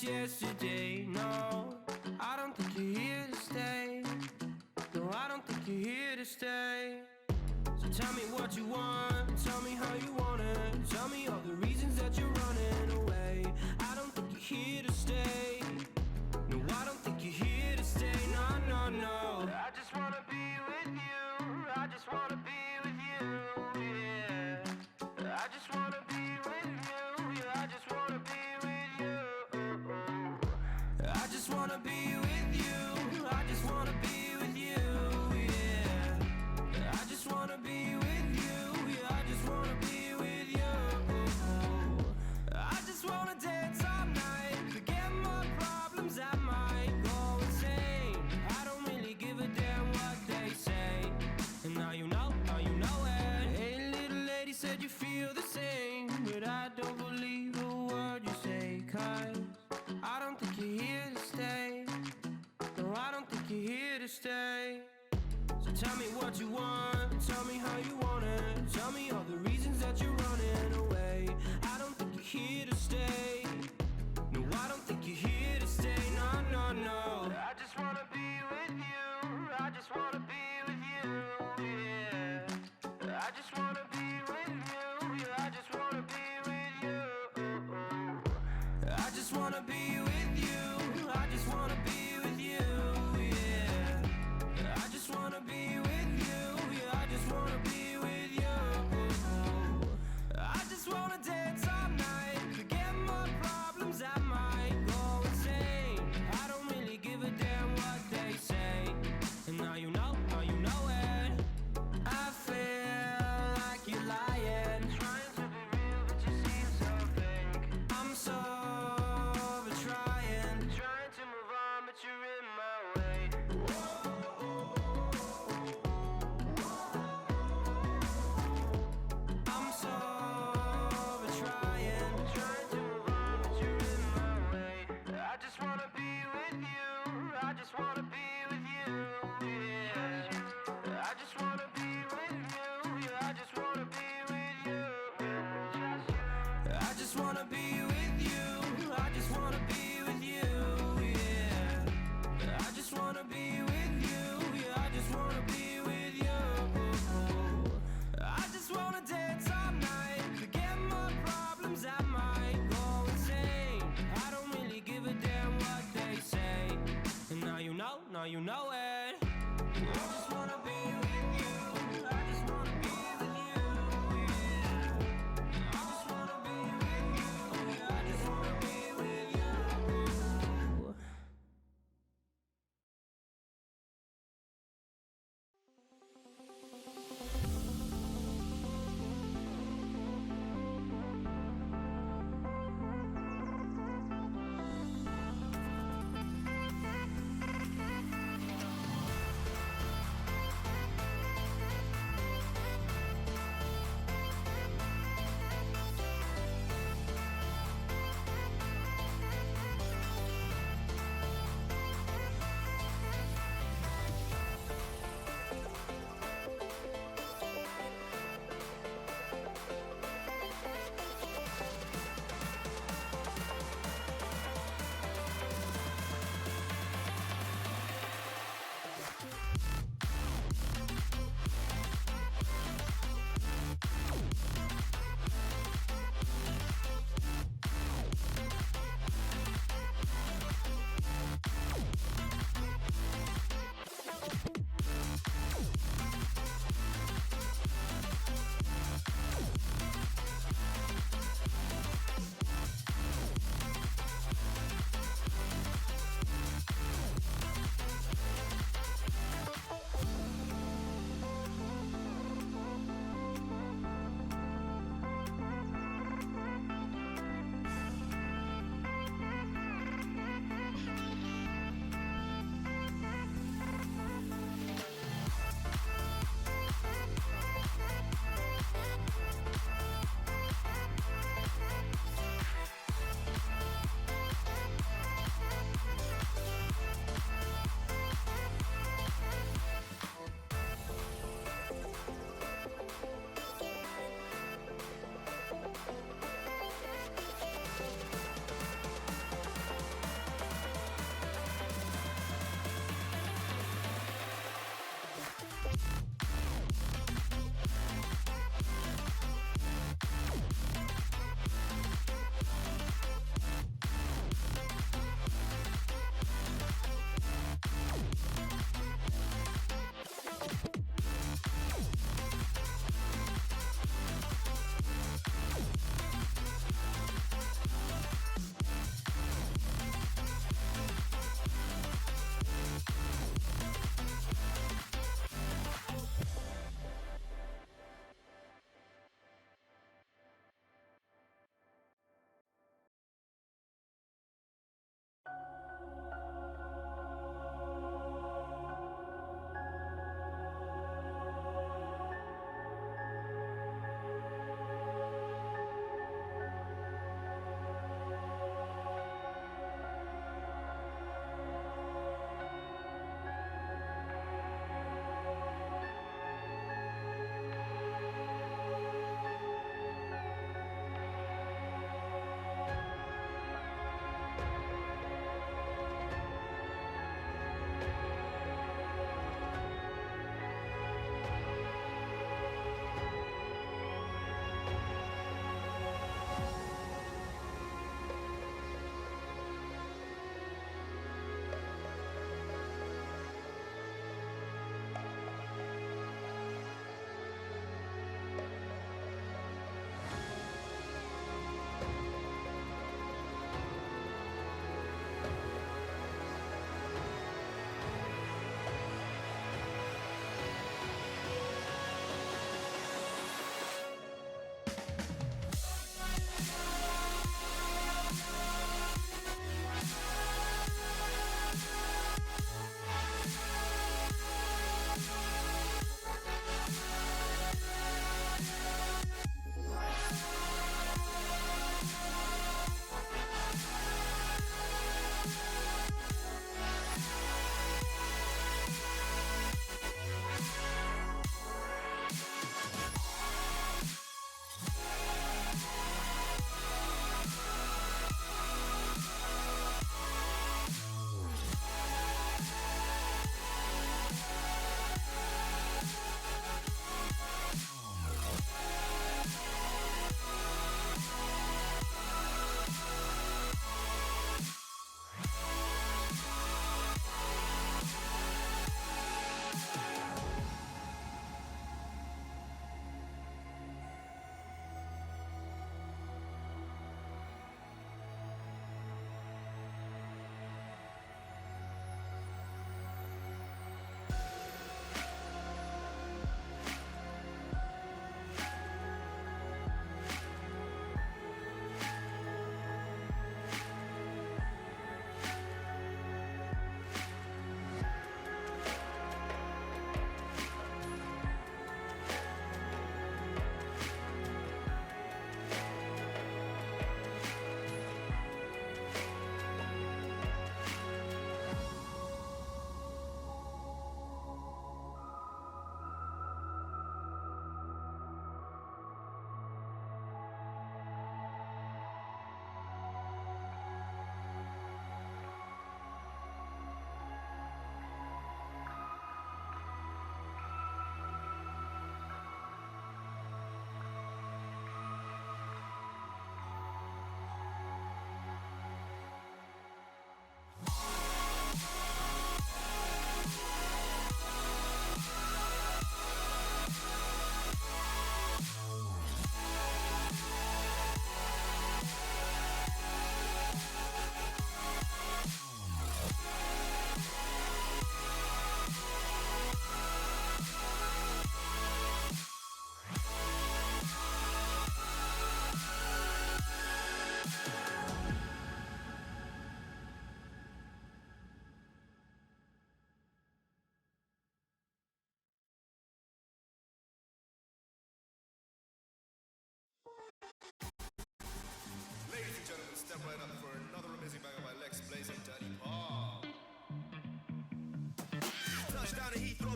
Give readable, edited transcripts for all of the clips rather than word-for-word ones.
just yesterday. No, I don't think you're here to stay. No, I don't think you're here to stay. So tell me what you want, tell me how you want it. Tell me all the reasons that you're running away. I don't think you're here to stay. No, I don't think you're here to stay. No, no, no. I just wanna be with you. I just wanna be with you. Yeah. I just wanna be with you. Yeah, I just wanna be with you. I just wanna be with you. I just wanna be with you. Yeah. I just wanna be with you. Yeah, I just wanna be with you. I just wanna dance all night, forget my problems, I might go insane. I don't really give a damn what they say. And now you know it. Hey, little lady said you feel the same, but I don't believe a word you say. 'Cause I don't think you're here to stay. No, I don't think you're here to stay. So tell me what you want, tell me how you want it. Tell me all the reasons that you're running away. I don't think you're here to stay. No, I don't think you're here to stay. No, no, no. I just wanna be with you. I just wanna be with you. Yeah. I just wanna be with you. Yeah, I just wanna be with you. I just wanna be with you. I just wanna be with you. Yeah. I just wanna be with you. Yeah, I just wanna be with you. I just wanna dance all night, forget my problems, I might go insane. I don't really give a damn what they say. And now you know it. I feel like you're lying, trying to be real, but you seem so fake. I'm so over trying to move on, but you're in my way. I'm so over trying to move on, but you're in my way. I just wanna be with you. I just wanna be with you. Yeah. I just wanna be with you. Yeah, I just wanna be with you. I just wanna be with you. I just wanna be with you. Yeah. I just wanna be with you. Yeah, I just wanna be with you. I just wanna dance all night, forget my problems, I might go insane. I don't really give a damn what they say. And now you know it. I just wanna be with you. I just wanna be with you. Yeah. I just wanna be with you. Yeah, I just wanna be with you.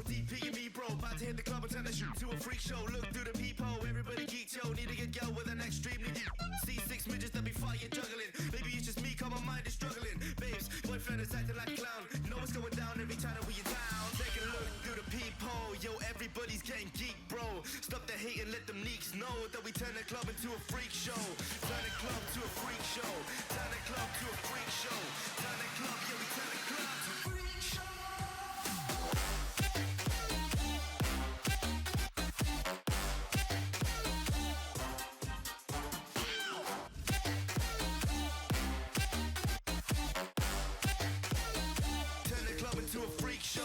DP and me, bro. About to hit the club and turn the shoot to a freak show. Look through the peephole, everybody geek, yo. Need to get girl with an extremely deep. See 6 midgets that be fighting, juggling. Maybe it's just me, cause my mind is struggling. Babes, boyfriend is acting like a clown. You know what's going down every time that we in town. Take a look through the peephole, yo. Everybody's getting geek, bro. Stop the hate and let them neeks know that we turn the club into a freak show. Turn the club to a freak show. Turn the club to a freak show. Turn the club, yeah, we turn the club to a freak show. Turn the club into a freak show.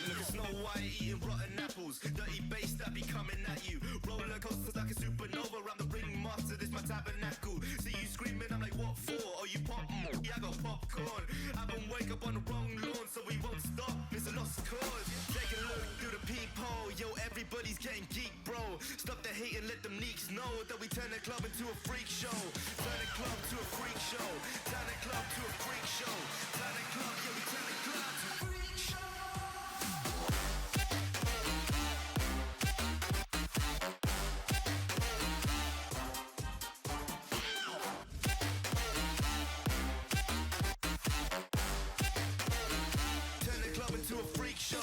Look at Snow White eating rotten apples. Dirty bass that be coming at you. Roller coasters like a supernova. I'm the ringmaster, this my tabernacle. See you screaming, I'm like, what for? Oh, you pop? Yeah, I got popcorn. I been wake up on the wrong lawn, so we won't stop. It's a lost cause. Take a look through the peephole. Yo, everybody's getting geek, bro. Stop the hate and let them neeks know that we turn the club into a freak show. Turn the club to a freak show. Turn the club to a freak show. Turn the club, yeah, we turn the club to a freak show. Turn the club into a freak show.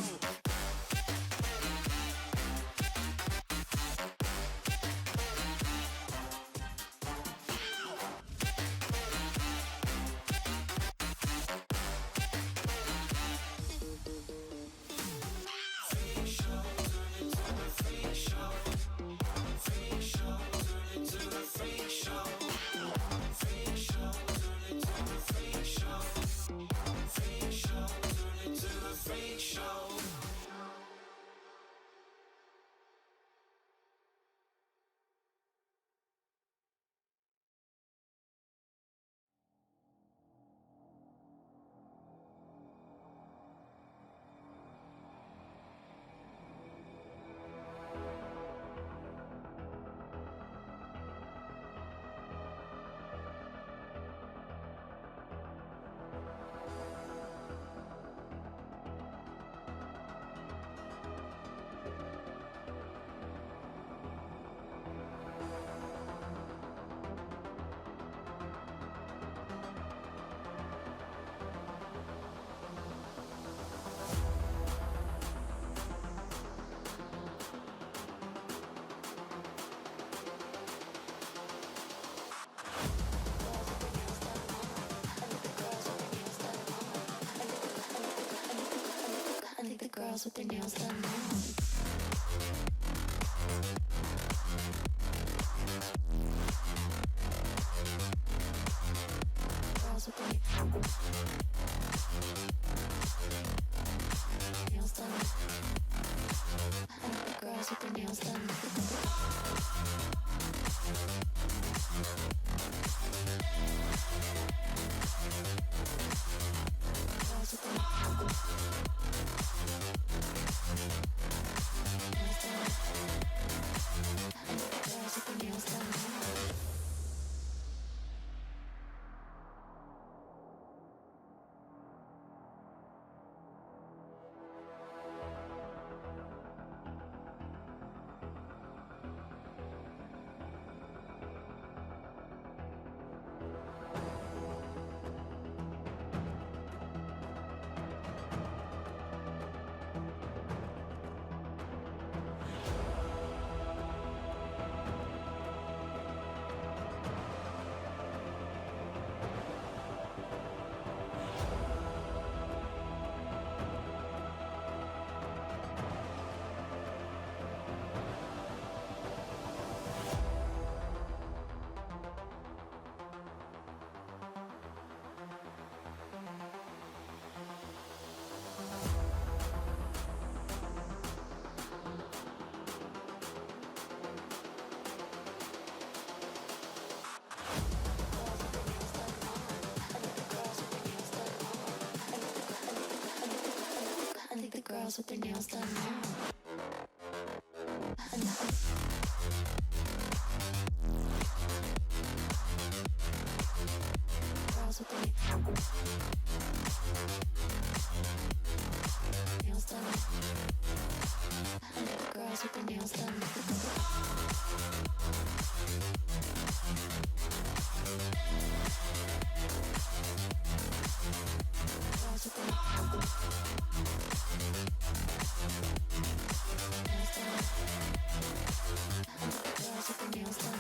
Girls with their nails done now. Girls with their nails done. I like the girls with their nails done. Girls with their girls with their nails done now. Girls with their nails done. Girls with their nails done. Girls with their nails done.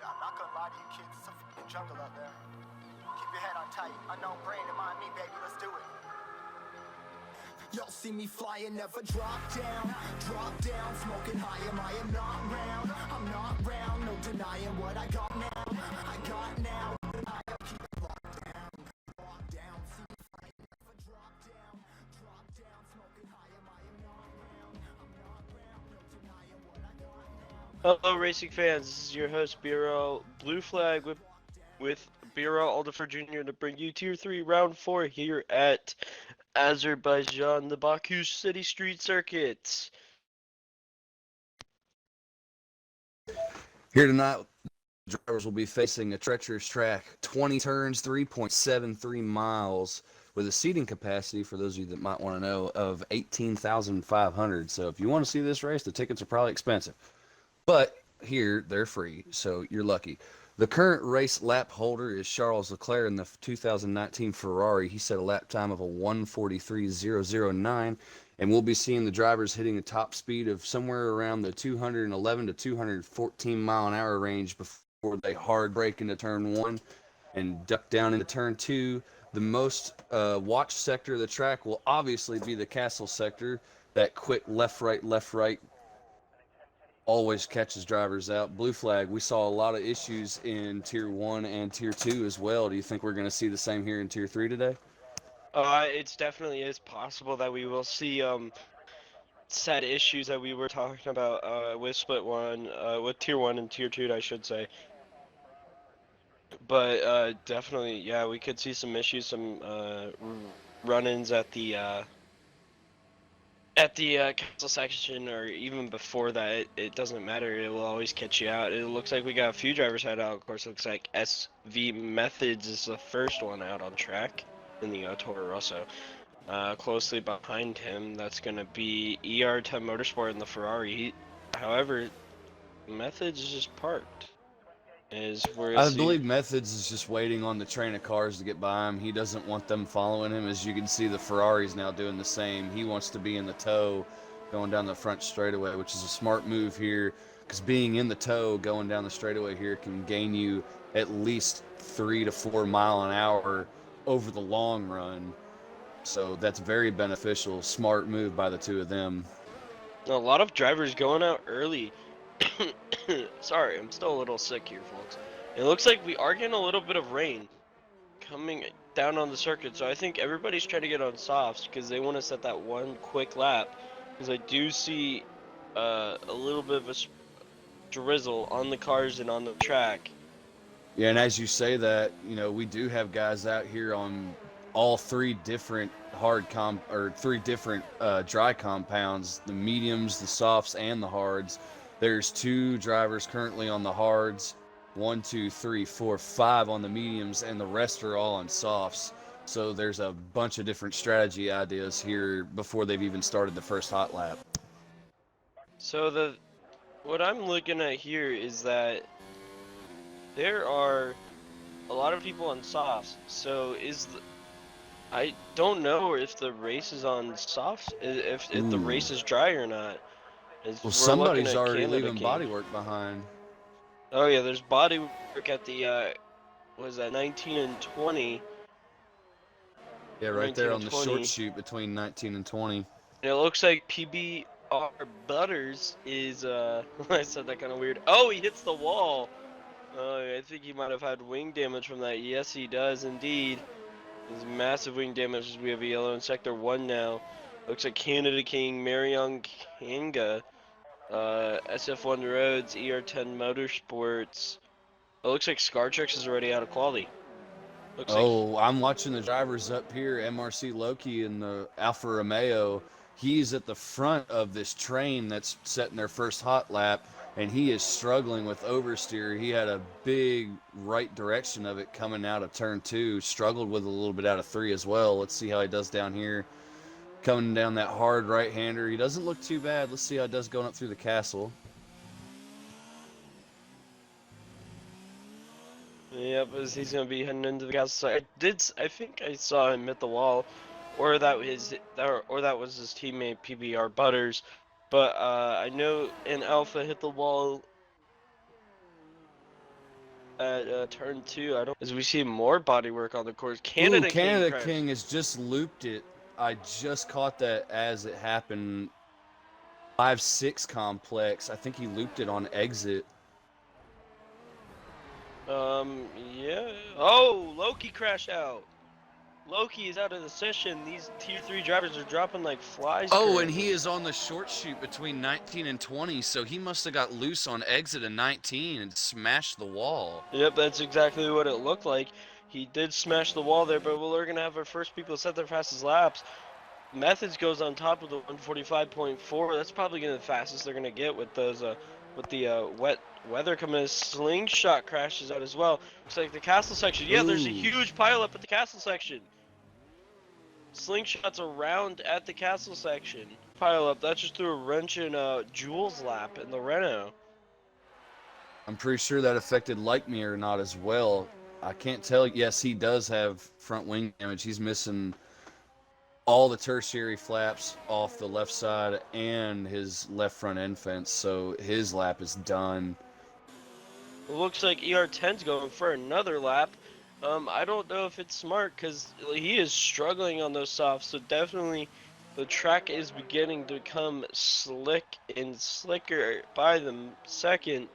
I'm not gonna lie to you kids, it's a fucking jungle out there. Keep your head on tight, unknown brain to mind me, baby, let's do it. Y'all see me flying, never drop down, smoking high, I am not round, I'm not round, no denying what I got now, I keep it locked down, see me flying, never drop down, smoking high, I am not round, I'm not round, no denying what I got now. Hello, racing fans. This is your host, Bureau Blue Flag, with Bureau Alderfer Jr. to bring you Tier 3 Round 4 here at Azerbaijan, the Baku City Street Circuits. Here tonight, drivers will be facing a treacherous track, 20 turns, 3.73 miles, with a seating capacity, for those of you that might want to know, of 18,500. So if you want to see this race, the tickets are probably expensive. But here, they're free, so you're lucky. The current race lap holder is Charles Leclerc in the 2019 Ferrari. He set a lap time of a 1:43.009, and we'll be seeing the drivers hitting a top speed of somewhere around the 211 to 214 mile an hour range before they hard brake into turn 1 and duck down into turn 2. The most watched sector of the track will obviously be the castle sector. That quick left, right, always catches drivers out. Blue Flag, we saw a lot of issues in Tier 1 and Tier 2 as well. Do you think we're going to see the same here in Tier 3 today? It's definitely is possible that we will see set issues that we were talking about with Split 1, with Tier 1 and Tier 2, I should say. But definitely, yeah, we could see some issues, some run-ins at the castle section, or even before that. It doesn't matter, it will always catch you out. It looks like we got a few drivers head out. Of course, it looks like SV Methods is the first one out on track in the Toro Rosso. Closely behind him, that's going to be ER10 Motorsport in the Ferrari. However, Methods is just parked. I believe Methods is just waiting on the train of cars to get by him. He doesn't want them following him. As you can see, the Ferrari's now doing the same. He wants to be in the tow going down the front straightaway, which is a smart move here, because being in the tow going down the straightaway here can gain you at least 3 to 4 mile an hour over the long run. So that's very beneficial. Smart move by the two of them. A lot of drivers going out early. Sorry, I'm still a little sick here, folks. It looks like we are getting a little bit of rain coming down on the circuit, so I think everybody's trying to get on softs because they want to set that one quick lap. Because I do see a little bit of a drizzle on the cars and on the track. Yeah, and as you say that, you know, we do have guys out here on all three different three different dry compounds: the mediums, the softs, and the hards. There's 2 drivers currently on the hards, 1, 2, 3, 4, 5 on the mediums, and the rest are all on softs. So there's a bunch of different strategy ideas here before they've even started the first hot lap. So what I'm looking at here is that there are a lot of people on softs. So I don't know if the race is on softs, if the race is dry or not. Well, somebody's already leaving bodywork behind. Oh yeah, there's body work at the what is that, 19 and 20? Yeah, right 19 there and on the short 20. chute between 19 and 20. And it looks like PBR Butters is I said that kind of weird. Oh, he hits the wall. I think he might have had wing damage from that. Yes, he does indeed. There's massive wing damage as we have a yellow in sector 1 now. Looks like Canada King, Marion Kanga, SF1 Roads, ER10 Motorsports. It looks like Scartrix is already out of quality. Looks like Oh, I'm watching the drivers up here. MRC Loki in the Alfa Romeo. He's at the front of this train that's setting their first hot lap, and he is struggling with oversteer. He had a big right direction of it coming out of turn 2. Struggled with a little bit out of 3 as well. Let's see how he does down here. Coming down that hard right-hander. He doesn't look too bad. Let's see how it does going up through the castle. yep, as he's gonna be heading into the gas. So I think I saw him hit the wall, or that was his teammate PBR Butters. But I know an Alpha hit the wall at turn 2. I don't. As we see more body work on the course, Ooh, Canada Canada crashed. King has just looped it. I just caught that as it happened. 5-6 complex. I think he looped it on exit. Yeah. Oh, Loki crashed out. Loki is out of the session. These tier 3 drivers are dropping like flies. Oh, and currently. he is on the short chute between 19 and 20, so he must have got loose on exit of 19 and smashed the wall. Yep, that's exactly what it looked like. He did smash the wall there, but we're going to have our first people set their fastest laps. Methods goes on top of the 145.4. That's probably going to be the fastest they're going to get with those wet weather coming in. Slingshot crashes out as well. Looks like the castle section. Yeah, there's a Ooh. huge pileup at the castle section. Slingshot's around at the castle section. Pileup. That just threw a wrench in Jules' lap in the Renault. I'm pretty sure that affected Like Me or not as well. I can't tell. Yes, he does have front wing damage. He's missing all the tertiary flaps off the left side and his left front end fence, so his lap is done. It looks like ER10's going for another lap. I don't know if it's smart because he is struggling on those softs, so definitely the track is beginning to become slick and slicker by the second.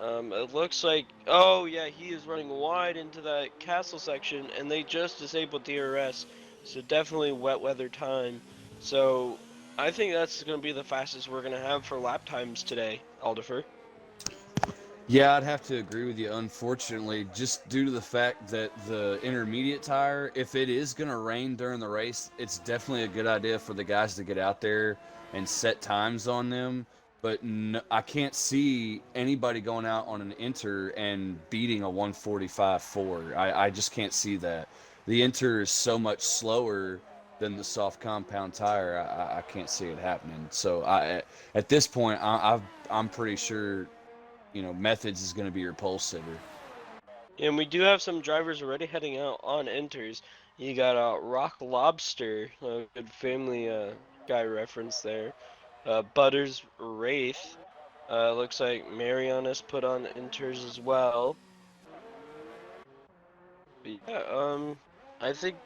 It looks like, oh yeah, he is running wide into that castle section, and they just disabled DRS, so definitely wet weather time. So I think that's going to be the fastest we're going to have for lap times today, Aldifer. Yeah, I'd have to agree with you, unfortunately, just due to the fact that the intermediate tire, if it is going to rain during the race, it's definitely a good idea for the guys to get out there and set times on them. But no, I can't see anybody going out on an Inter and beating a 145.4. I just can't see that. The Inter is so much slower than the soft compound tire. I can't see it happening. So at this point, I'm pretty sure, Methods is going to be your pole sitter. And we do have some drivers already heading out on enters. You got Rock Lobster, a good family guy reference there. Butters Wraith. Looks like Mariana's put on enters as well. But yeah, I think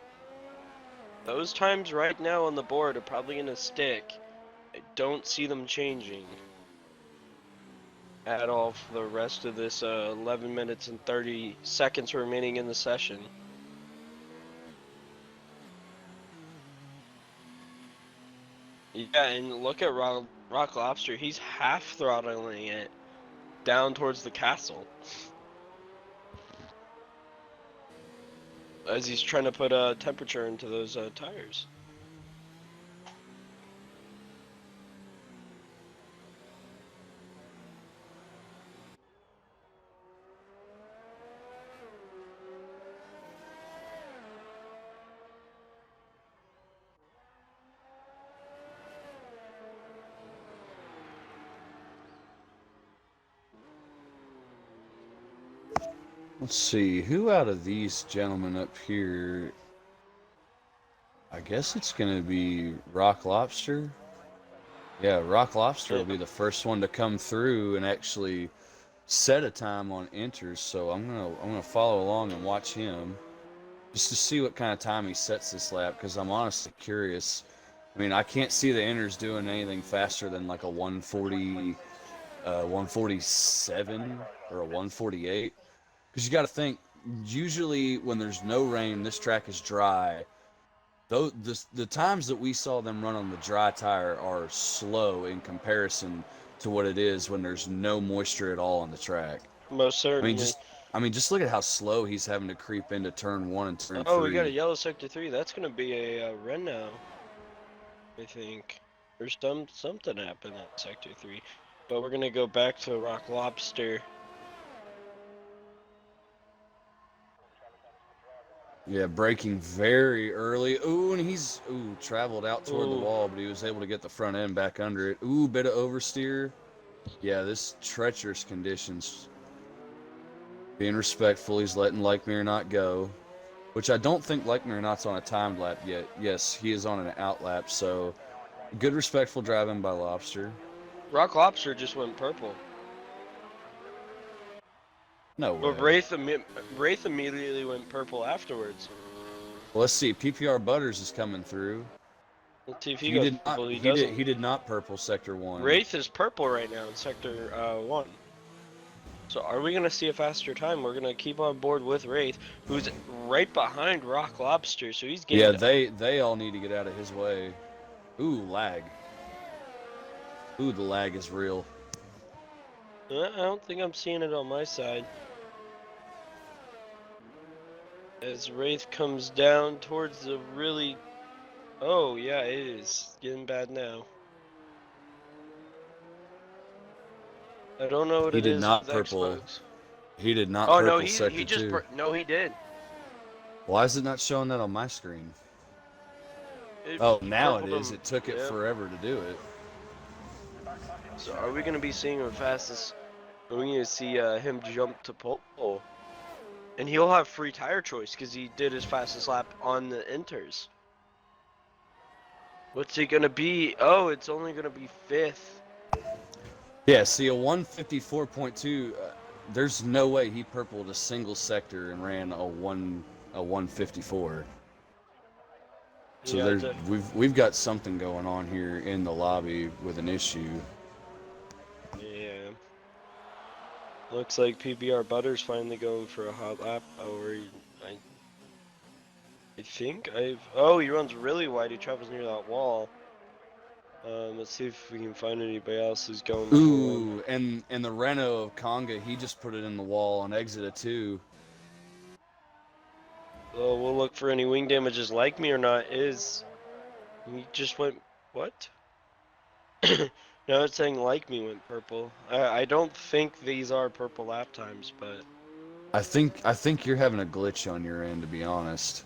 those times right now on the board are probably going to stick. I don't see them changing at all for the rest of this 11 minutes and 30 seconds remaining in the session. Yeah, and look at Rock Lobster. He's half throttling it down towards the castle as he's trying to put a temperature into those tires. Let's see, who out of these gentlemen up here? I guess it's going to be Rock Lobster. Yeah, Rock Lobster will be the first one to come through and actually set a time on enters, so I'm gonna follow along and watch him just to see what kind of time he sets this lap, because I'm honestly curious. I mean, I can't see the enters doing anything faster than like a 140, 147 or a 148. Because you got to think, usually when there's no rain, this track is dry. Though the times that we saw them run on the dry tire are slow in comparison to what it is when there's no moisture at all on the track. Most I mean, certainly. just I mean, just look at how slow he's having to creep into turn 1 and turn Oh, we got a 3. yellow sector 3. That's gonna be a Renault, I think. There's something happened at sector 3, but we're gonna go back to Rock Lobster. Yeah, braking very early. Ooh, and he's traveled out toward the Ooh. wall, but he was able to get the front end back under it. Ooh, bit of oversteer. Yeah, this treacherous conditions. Being respectful, he's letting Like Me or Not go, which I don't think Like Me or Not's on a timed lap yet. Yes, he is on an out lap, so good respectful driving by Lobster. Rock Lobster just went purple. No way. But Wraith immediately went purple afterwards. Well, let's see. PPR Butters is coming through. Let's see if he He goes did not. purple. He He did. doesn't. He did not purple sector 1. Wraith is purple right now in sector 1. So are we gonna see a faster time? We're gonna keep on board with Wraith, who's right behind Rock Lobster, so he's Yeah, getting. they all need to get out of his way. Ooh, lag. Ooh, the lag is real. I don't think I'm seeing it on my side. As Wraith comes down towards the really... Oh, yeah, it is getting bad now. I don't know what He it did is not with purple. Xbox. He did not Oh, no, purple sector he just... 2. No, he did. Why is it not showing that on my screen? He Oh, now it purpled is. him. It took it Yeah. forever to do it. So are we going to be seeing him fastest? Are we going to see him jump to pole? And he'll have free tire choice because he did his fastest lap on the inters. What's he going to be? Oh, it's only going to be 5th. Yeah, see, a 154.2, there's no way he purpled a single sector and ran a 154. So Yeah, we've got something going on here in the lobby with an issue. yeah. Looks like PBR Butter's finally going for a hot lap. I think Oh, he runs really wide. He travels near that wall. Let's see if we can find anybody else who's going for one. Ooh, and the Renault of Conga, he just put it in the wall on exit of 2. So we'll look for any wing damages. Like Me or Not is... He just went... What? Now it's saying Like Me went purple. I don't think these are purple lap times, but... I think you're having a glitch on your end, to be honest.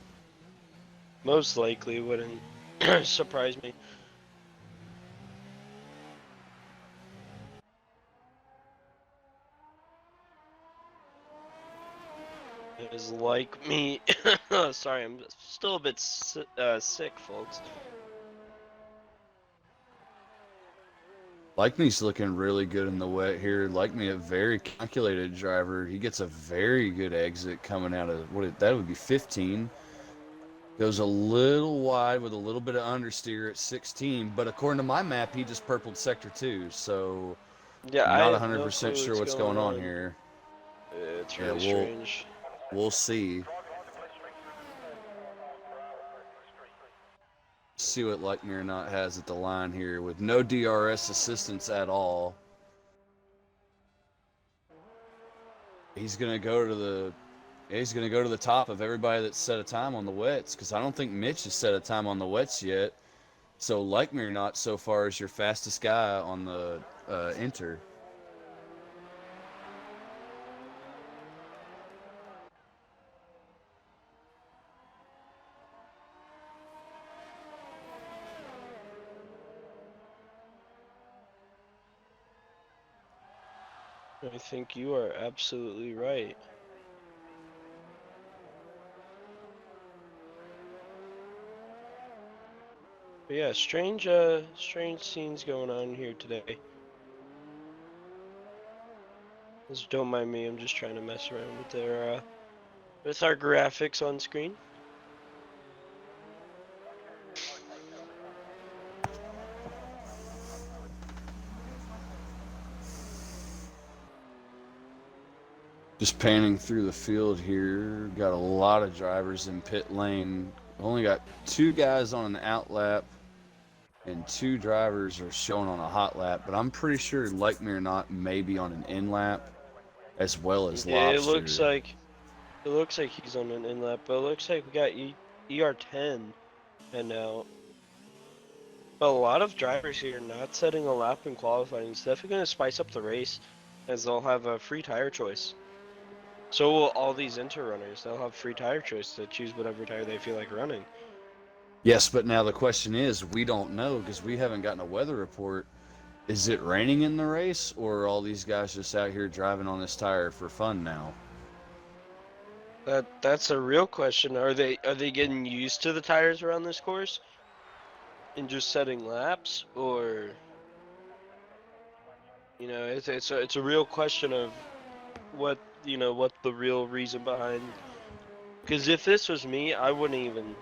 Most likely wouldn't surprise me. It is Like Me. Sorry, I'm still a bit sick, folks. Like Me's looking really good in the wet here. Like Me, a very calculated driver. He gets a very good exit coming out of that would be 15. Goes a little wide with a little bit of understeer at 16, but according to my map, he just purpled sector 2. So Yeah, I'm I not have no 100% clue sure what's going on here. It's Yeah, really strange. We'll see. See what Like Me or Not has at the line here with no DRS assistance at all. He's gonna go to the top of everybody that's set a time on the wets, because I don't think Mitch has set a time on the wets yet. So Like Me or Not so far is your fastest guy on the enter. I think you are absolutely right. But yeah, strange scenes going on here today. Just don't mind me. I'm just trying to mess around with their with our graphics on screen. Just panning through the field here. Got a lot of drivers in pit lane. Only got 2 guys on an out lap, and 2 drivers are shown on a hot lap. But I'm pretty sure, like me or not, maybe on an in lap, as well as Yeah, Lobster. it looks like he's on an in lap, but it looks like we got ER10 and now. A lot of drivers here not setting a lap in qualifying. It's definitely going to spice up the race, as they'll have a free tire choice. So will all these inter runners. They'll have free tire choice to choose whatever tire they feel like running. Yes, but now the question is, we don't know because we haven't gotten a weather report. Is it raining in the race, or are all these guys just out here driving on this tire for fun now? That's a real question. Are they getting used to the tires around this course and just setting laps, or it's a real question of what what the real reason behind. Because if this was me, I wouldn't even.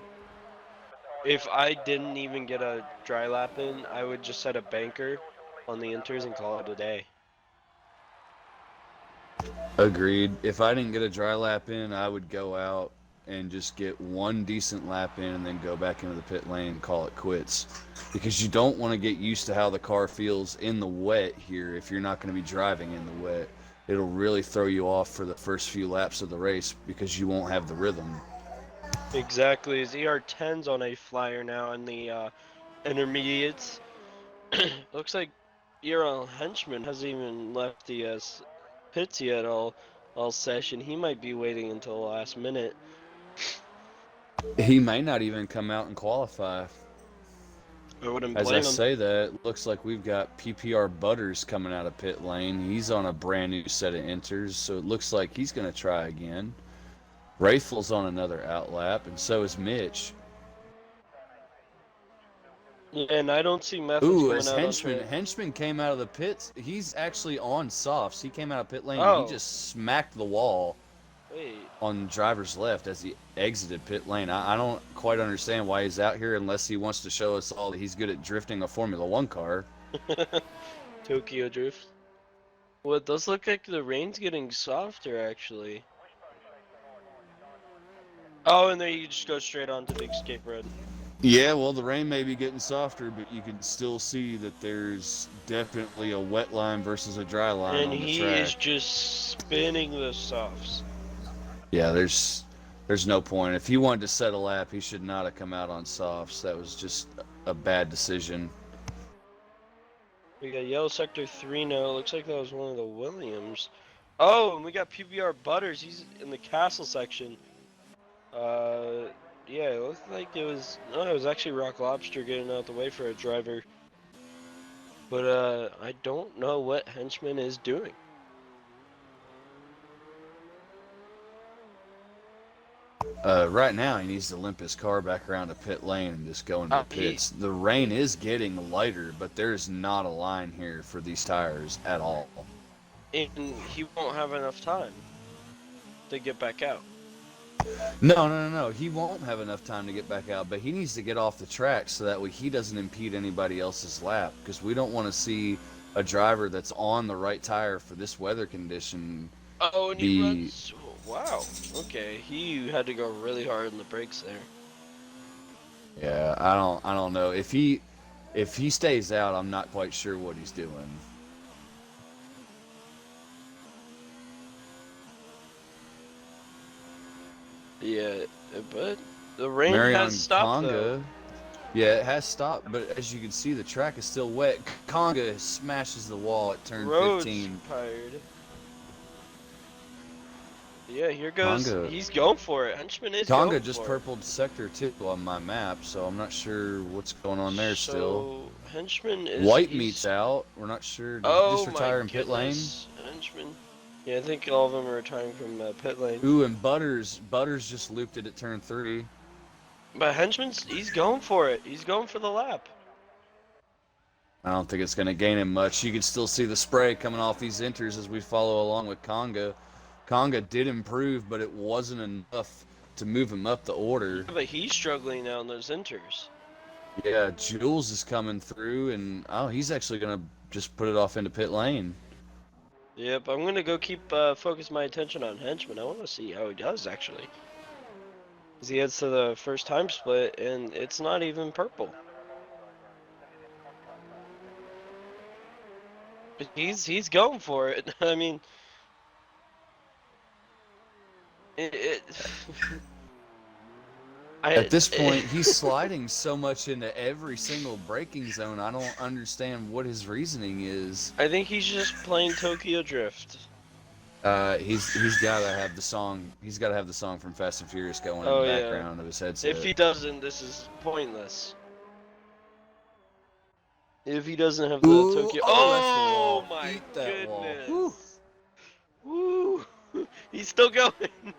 If I didn't even get a dry lap in, I would just set a banker on the inters and call it a day. Agreed. If I didn't get a dry lap in, I would go out and just get 1 decent lap in and then go back into the pit lane and call it quits. Because you don't want to get used to how the car feels in the wet here if you're not going to be driving in the wet. It'll really throw you off for the first few laps of the race because you won't have the rhythm. Exactly. His ER10's on a flyer now in the intermediates. Looks like ERL Henchman hasn't even left the pits yet all session. He might be waiting until the last minute. He may not even come out and qualify. I wouldn't As blame I him. say that, it looks like we've got PPR Butters coming out of pit lane. He's on a brand new set of inters, so it looks like he's going to try again. Rayful's on another outlap, and so is Mitch. Yeah, and I don't see methods Ooh, coming as out Henchman. on track. Henchman came out of the pits. He's actually on softs. He came out of pit lane Oh. and he just smacked the wall Wait, on driver's left as he exited pit lane. I don't quite understand why he's out here unless he wants to show us all that he's good at drifting a Formula 1 car. Tokyo Drift. Well, it does look like the rain's getting softer, actually. Oh, and there you just go straight on to the escape road. Yeah, well, the rain may be getting softer, but you can still see that there's definitely a wet line versus a dry line And on the he track. is just spinning the softs. Yeah, there's no point. If he wanted to set a lap, he should not have come out on softs. That was just a bad decision. We got yellow sector 3 now. Looks like that was one of the Williams. Oh, and we got PBR Butters. He's in the castle section. Yeah, it looked like it was. No, it was actually Rock Lobster getting out the way for a driver. But I don't know what Henchman is doing. Right now, he needs to limp his car back around to pit lane and just go into the pits. The rain is getting lighter, but there's not a line here for these tires at all. And he won't have enough time to get back out. No. He won't have enough time to get back out, but he needs to get off the track so that way he doesn't impede anybody else's lap, because we don't want to see a driver that's on the right tire for this weather condition. Oh, and he runs. Wow. Okay, he had to go really hard on the brakes there. Yeah, I don't know. If he stays out, I'm not quite sure what he's doing. Yeah, but the rain Marion has stopped though. Conga, yeah, it has stopped, but as you can see, the track is still wet. Conga smashes the wall at turn Road's 15. tired. Yeah, here goes. Conga. He's going for it. Henchman is going Conga just for purpled sector 2 on my map, so I'm not sure what's going on there still. So Henchman is. White meat's out. We're not sure. Did he just retire in pit lane? Henchman. Yeah, I think all of them are retiring from pit lane. Ooh, and Butters just looped it at turn 3. But Henchman's, he's going for it. He's going for the lap. I don't think it's going to gain him much. You can still see the spray coming off these inters as we follow along with Conga. Conga did improve, but it wasn't enough to move him up the order. Yeah, but he's struggling now in those inters. Yeah, Jules is coming through, and he's actually going to just put it off into pit lane. Yep, I'm gonna go keep focus my attention on Henchman. I want to see how he does actually. Cause he heads to the first time split, and it's not even purple. But he's going for it. I mean, it At this point, he's sliding so much into every single braking zone. I don't understand what his reasoning is. I think he's just playing Tokyo Drift. He's got to have the song. He's got to have the song from Fast and Furious going in the background of his headset. If he doesn't, this is pointless. If he doesn't have the Tokyo, oh my Eat that goodness! wall. Woo! He's still going. And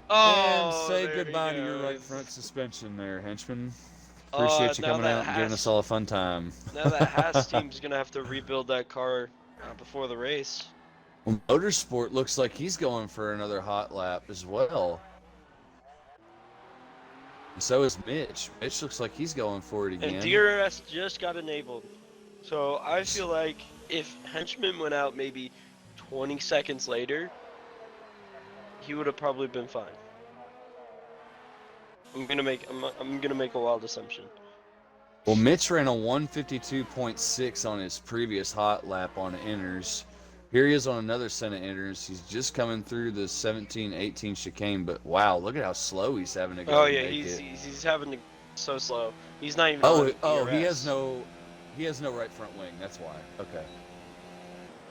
Oh, say there he goodbye to your right goes. front suspension there, henchman. Appreciate you now coming that out and giving us all a fun time. Now that Haas team's gonna have to rebuild that car before the race. Well, Motorsport looks like he's going for another hot lap as well. And so is Mitch. Mitch looks like he's going for it again. And DRS just got enabled. So I feel like if Henchman went out maybe 20 seconds later, he would have probably been fine. I'm gonna make a wild assumption. Well, Mitch ran a 152.6 on his previous hot lap on inners. Here he is on another set of inners. He's just coming through the 17-18 chicane, but wow, look at how slow he's having to go. Oh yeah, he's having to so slow. He's not even. He has no right front wing. That's why. Okay.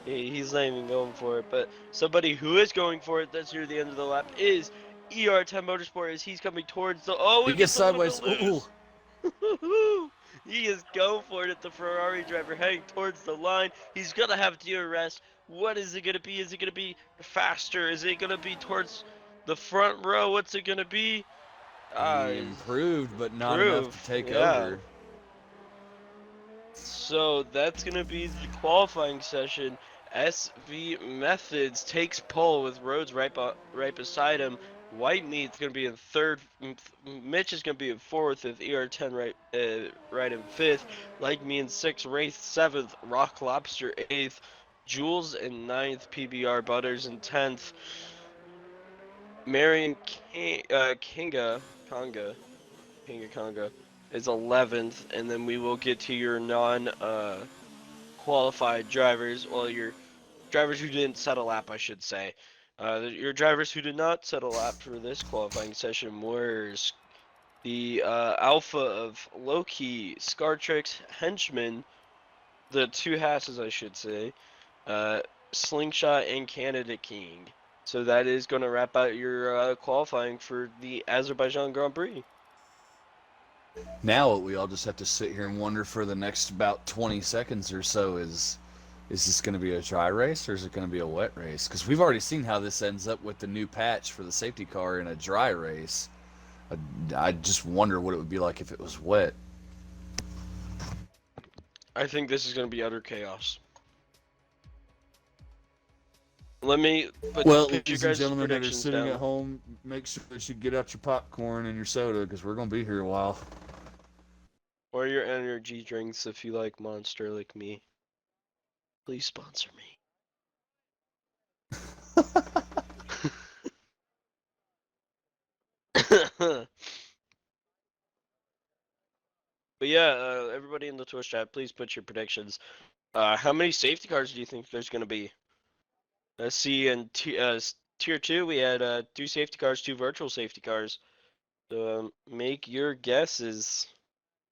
He's not even going for it. But somebody who is going for it that's near the end of the lap is ER10 Motorsport as he's coming towards the. Oh, he gets sideways. Ooh. He is going for it at the Ferrari driver heading towards the line. He's gonna have DRS. What is it gonna be? Is it gonna be faster? Is it gonna be towards the front row? What's it gonna be? He improved, but not enough to take over. So that's gonna be the qualifying session. SV Methods takes pole with Rhodes right beside him. White Meat's gonna be in third. Mitch is gonna be in fourth with ER10 right in fifth. Like me in sixth. Wraith seventh. Rock Lobster eighth. Jules in ninth. PBR Butters in 10th. Marion Konga is 11th, and then we will get to your qualified drivers. Well, your drivers who didn't set a lap, I should say. Your drivers who did not set a lap for this qualifying session were the Alpha of Loki, Scartrix, Henchman, the two Hasses, I should say, Slingshot, and Canada King. So that is going to wrap out your qualifying for the Azerbaijan Grand Prix. Now what we all just have to sit here and wonder for the next about 20 seconds or so is this going to be a dry race or is it going to be a wet race? Because we've already seen how this ends up with the new patch for the safety car in a dry race. I just wonder what it would be like if it was wet. I think this is going to be utter chaos. Let me put ladies and gentlemen that are sitting down at home, make sure that you get out your popcorn and your soda because we're going to be here a while. Or your energy drinks if you like Monster like me. Please sponsor me. But yeah, everybody in the Twitch chat, please put your predictions. How many safety cars do you think there's going to be? Let's see, in Tier 2, we had 2 safety cars, 2 virtual safety cars. So make your guesses.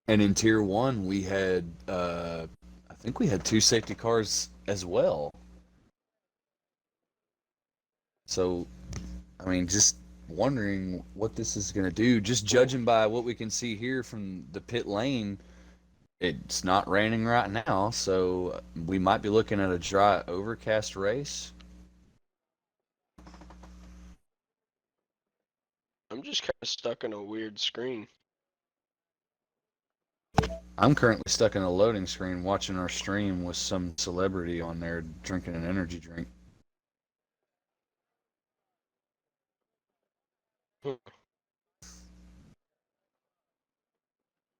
And in Tier 1, we had, I think we had 2 safety cars as well. So, I mean, just wondering what this is going to do. Just judging by what we can see here from the pit lane, it's not raining right now, so we might be looking at a dry, overcast race. I'm just kind of stuck on a weird screen. I'm currently stuck in a loading screen watching our stream with some celebrity on there drinking an energy drink.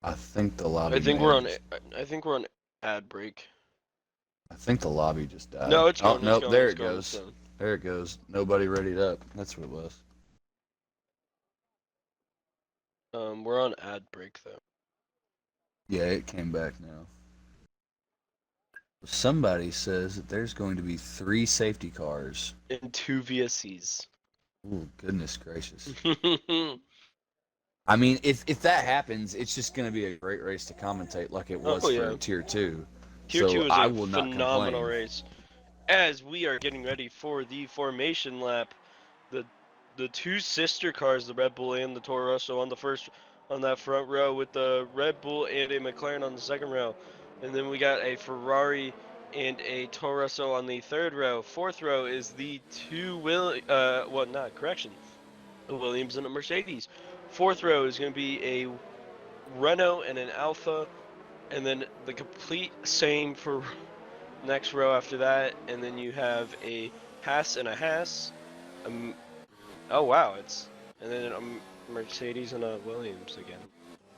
I think the lobby. I think we're on. I think we're on ad break. I think the lobby just died. No, it's Oh going. nope, It's going. there It's it going. goes. It's going. There it goes. Nobody readied up. That's what it was. We're on ad break though. Yeah, it came back now. Somebody says that there's going to be 3 safety cars. And 2 VSCs. Oh, goodness gracious. I mean, if that happens, it's just going to be a great race to commentate like it was for Tier 2. Tier 2 is I a will not phenomenal complain. race. As we are getting ready for the formation lap, the 2 sister cars, the Red Bull and the Toro Rosso, on that front row, with the Red Bull and a McLaren on the second row, and then we got a Ferrari and a Toro Rosso on the third row. Fourth row is the 2 a Williams and a Mercedes. Fourth row is going to be a Renault and an Alfa, and then the complete same for next row after that, and then you have a Haas and a Haas. Oh wow, and then a Mercedes and a Williams again.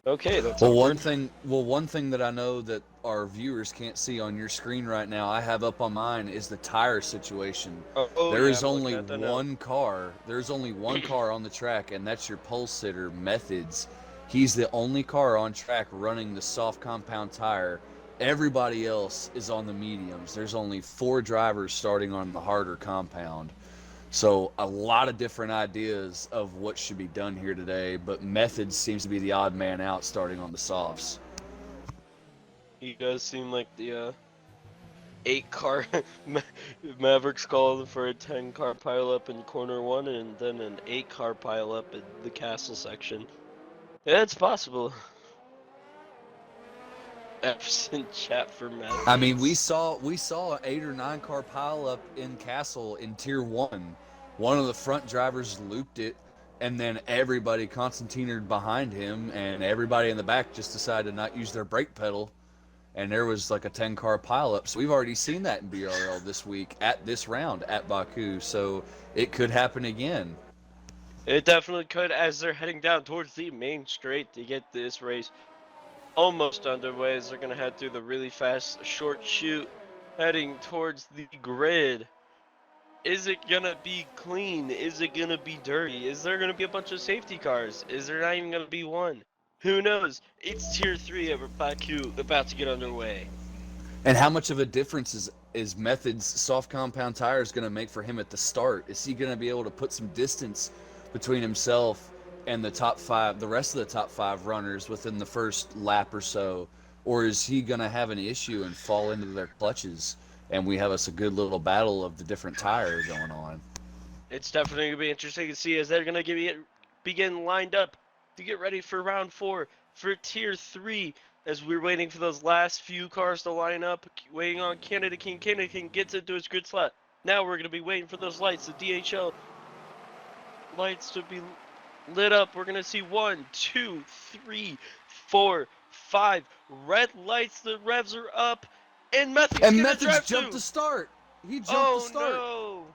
Okay, that's one thing that I know that our viewers can't see on your screen right now, I have up on mine, is the tire situation. There is only one car. There's only one car on the track, and that's your pole sitter, Methods. He's the only car on track running the soft compound tire. Everybody else is on the mediums. There's only 4 drivers starting on the harder compound. So a lot of different ideas of what should be done here today, but Methods seems to be the odd man out starting on the softs. He does seem like the 8-car Mavericks calling for a 10-car pileup in corner 1, and then an 8-car pileup in the castle section. Yeah, it's possible. F's in chat for Methods. I mean, we saw an 8 or 9 car pileup in Castle in Tier 1. One of the front drivers looped it, and then everybody concertinaed behind him, and everybody in the back just decided to not use their brake pedal, and there was like a 10 car pileup. So we've already seen that in BRL this week at this round at Baku, so it could happen again. It definitely could, as they're heading down towards the main straight to get this race almost underway, as they're going to head through the really fast short chute heading towards the grid. Is it going to be clean? Is it going to be dirty? Is there going to be a bunch of safety cars? Is there not even going to be one? Who knows? It's Tier 3 at Baku about to get underway. And how much of a difference is Methods' soft compound tires going to make for him at the start? Is he going to be able to put some distance between himself and the rest of the top 5 runners within the first lap or so? Or is he going to have an issue and fall into their clutches, and we have us a good little battle of the different tires going on? It's definitely going to be interesting to see, as they're going to begin lined up to get ready for round 4 for Tier 3, as we're waiting for those last few cars to line up, waiting on Canada King. Canada King gets into his grid slot. Now we're going to be waiting for those lights, the DHL lights, to be lit up. We're going to see 1, 2, 3, 4, 5 red lights. The revs are up, and Methods jumped to start. He jumped to start. Oh no!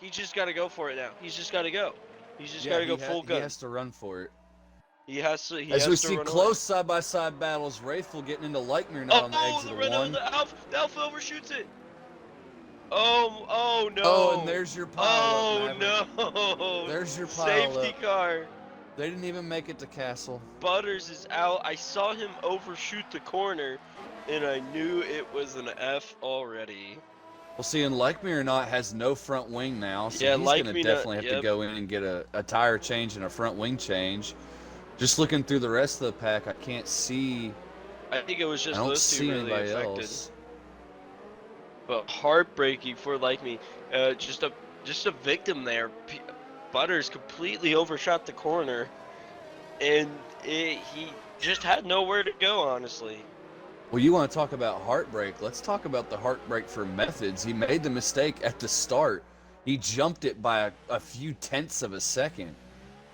He just got to go for it now. He's just got to go. He's just got to go full gun. He has to run for it. He has to. As we see close side-by-side battles, Wraithful getting into Lightmere now on the exit of 1. The Alpha overshoots it. Oh no. Oh, and there's your pilot. Oh no. There's your pilot. Safety car. They didn't even make it to Castle. Butters is out. I saw him overshoot the corner, and I knew it was an F already. Well, see, and Lightmere has no front wing now, so yeah, he's going to definitely have to go in and get a tire change and a front wing change. Just looking through the rest of the pack, I can't see. I think it was just I don't those see two really anybody affected. else. But heartbreaking for Me. Just a victim there. Butters completely overshot the corner, and he just had nowhere to go, honestly. Well, you want to talk about heartbreak? Let's talk about the heartbreak for Methods. He made the mistake at the start. He jumped it by a few tenths of a second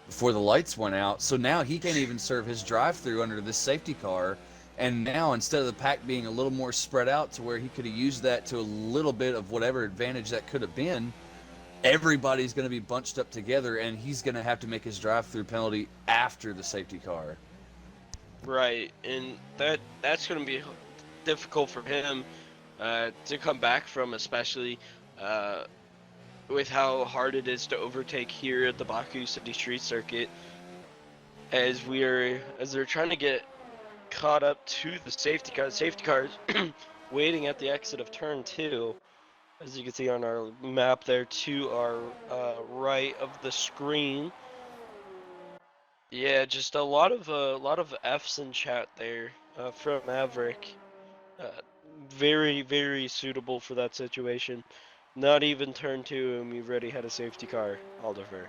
before the lights went out. So now he can't even serve his drive-through under this safety car. And now, instead of the pack being a little more spread out to where he could have used that to a little bit of whatever advantage that could have been, everybody's going to be bunched up together, and he's going to have to make his drive-through penalty after the safety car. Right, and that's going to be difficult for him to come back from, especially with how hard it is to overtake here at the Baku City Street Circuit, as they're trying to get caught up to the safety car. Safety cars waiting at the exit of turn 2, as you can see on our map there to our right of the screen. Yeah, just a lot of F's in chat there from Maverick. Uh, very, very suitable for that situation. Not even turn 2 and we've already had a safety car, Aldiver.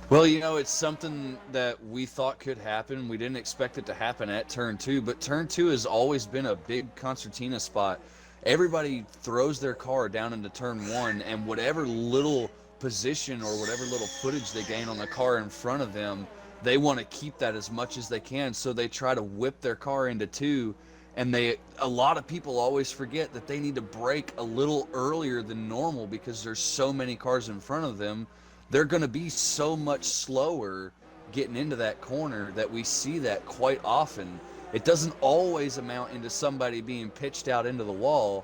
Well, you know, it's something that we thought could happen. We didn't expect it to happen at turn 2, but turn 2 has always been a big concertina spot. Everybody throws their car down into turn 1, and whatever little position or whatever little footage they gain on the car in front of them, they want to keep that as much as they can, so they try to whip their car into 2. And a lot of people always forget that they need to brake a little earlier than normal because there's so many cars in front of them. They're going to be so much slower getting into that corner that we see that quite often. It doesn't always amount into somebody being pitched out into the wall,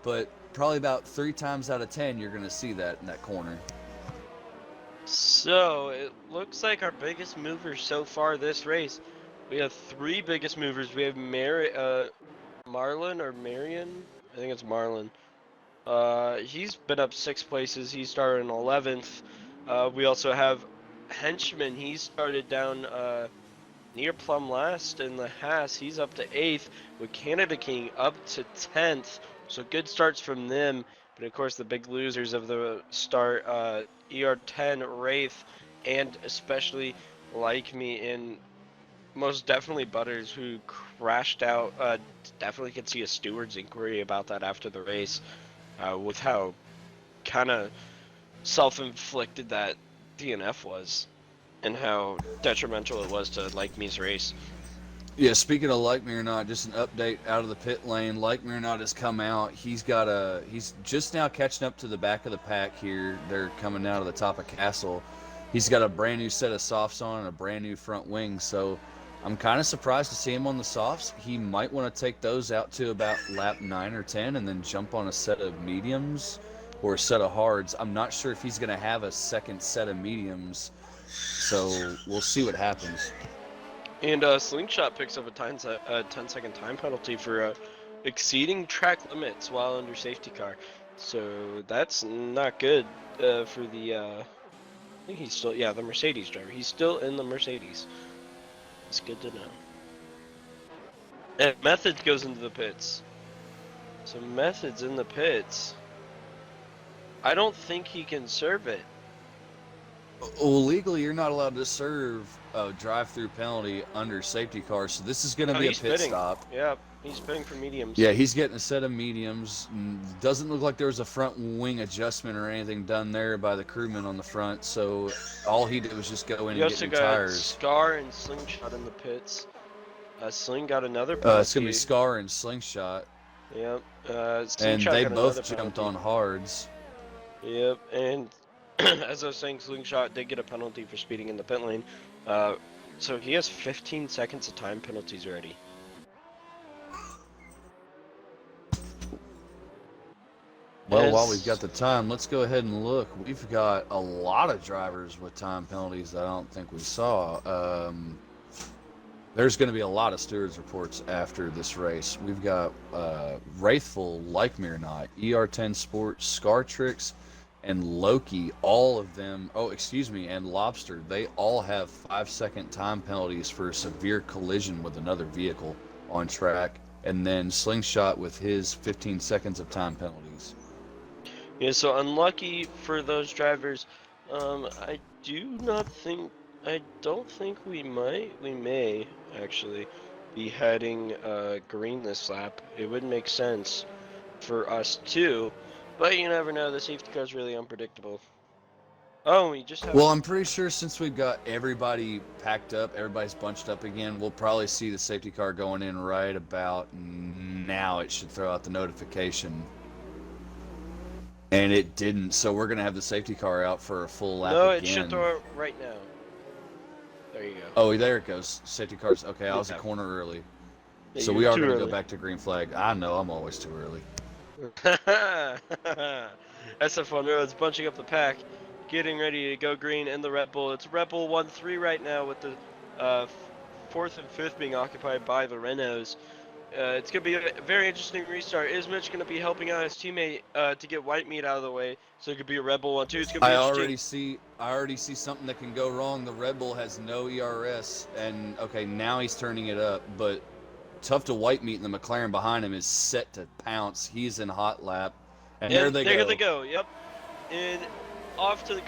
but probably about 3 times out of 10 you're going to see that in that corner. So it looks like our biggest movers so far this race, we have 3 biggest movers. We have Marlon or Marion, I think it's Marlon. He's been up 6 places. He started in 11th. We also have Henchman. He started down near plumb last in the Haas. He's up to 8th, with Canada King up to 10th. So good starts from them. But of course, the big losers of the start, ER10, Wraith, and especially Like Me, and most definitely Butters, who crashed out. Definitely could see a steward's inquiry about that after the race, with how kind of self-inflicted that DNF was, and how detrimental it was to Like Me's race. Yeah, speaking of Like Me or Not, just an update out of the pit lane. Like Me or Not has come out. He's just now catching up to the back of the pack here. They're coming out of the top of Castle. He's got a brand new set of softs on and a brand new front wing, so I'm kind of surprised to see him on the softs. He might want to take those out to about lap 9 or 10 and then jump on a set of mediums or a set of hards. I'm not sure if he's going to have a second set of mediums, so we'll see what happens. And Slingshot picks up a 10-second time penalty for exceeding track limits while under safety car. So that's not good for the, I think he's still, the Mercedes driver. He's still in the Mercedes. It's good to know. And Methods goes into the pits. So Methods in the pits. I don't think he can serve it. Well, legally, you're not allowed to serve a drive-through penalty under safety car, so this is going to be a pit stop. Yeah, he's pitting for mediums. Yeah, he's getting a set of mediums. Doesn't look like there was a front wing adjustment or anything done there by the crewman on the front, so all he did was just go in and get new tires. Scar and Slingshot in the pits. Sling got another penalty. It's going to be Scar and Slingshot. Yep. And they both jumped on hards. Yep, and as I was saying, Slingshot did get a penalty for speeding in the pit lane. So he has 15 seconds of time penalties already. Well, while we've got the time, let's go ahead and look. We've got a lot of drivers with time penalties that I don't think we saw. There's going to be a lot of stewards reports after this race. We've got Wraithful, Like Me or Not, ER10 Sports, Scar Tricks, and Loki, all of them, and Lobster, they all have 5-second time penalties for severe collision with another vehicle on track, and then Slingshot with his 15 seconds of time penalties. Yeah, so unlucky for those drivers. I don't think we may actually be heading green this lap. It would make sense for us too. But you never know, the safety car is really unpredictable. Oh, we just have. Well, I'm pretty sure since we've got everybody packed up, everybody's bunched up again, we'll probably see the safety car going in right about now. It should throw out the notification. And it didn't, so we're going to have the safety car out for a full lap No, again. it should throw it right now. There you go. Oh, there it goes. Safety car's... Okay, I was a Yeah. corner early. Yeah, So you we were are too going to go early. back to green flag. I know, I'm always too early. SF1 Roads bunching up the pack, getting ready to go green in the Red Bull. It's Red Bull 1-3 right now with the fourth and fifth being occupied by the Renaults. It's going to be a very interesting restart. Is Mitch going to be helping out his teammate to get white meat out of the way? So it could be a Red Bull 1-2. It's going to be interesting. I already see something that can go wrong. The Red Bull has no ERS, and okay, now he's turning it up, but tough to white meat, and the McLaren behind him is set to pounce. He's in hot lap, and there they go. There they go. Yep. And off to the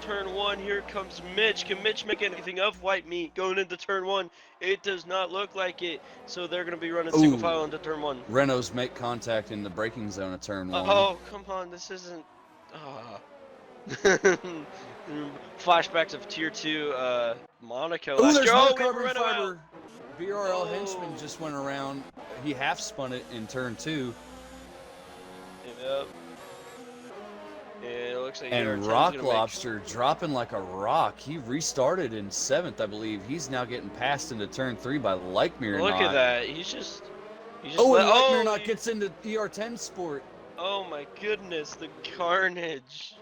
turn one. Here comes Mitch. Can Mitch make anything of white meat going into turn one? It does not look like it. So they're going to be running single file into turn one. Renaults make contact in the braking zone of turn one. Oh, come on. This isn't. Flashbacks of tier 2 Monaco Ooh, last there's year. no Oh, we carbon Renault out. fiber. BRL Oh. henchman just went around. He half spun it in turn 2. Yep. And it looks like And Rock Lobster dropping like a rock. He restarted in 7th, I believe. He's now getting passed into turn 3 by Likemir. Look at that. He's just Oh, and oh, Likemir gets into ER10 Sport. Oh my goodness, the carnage.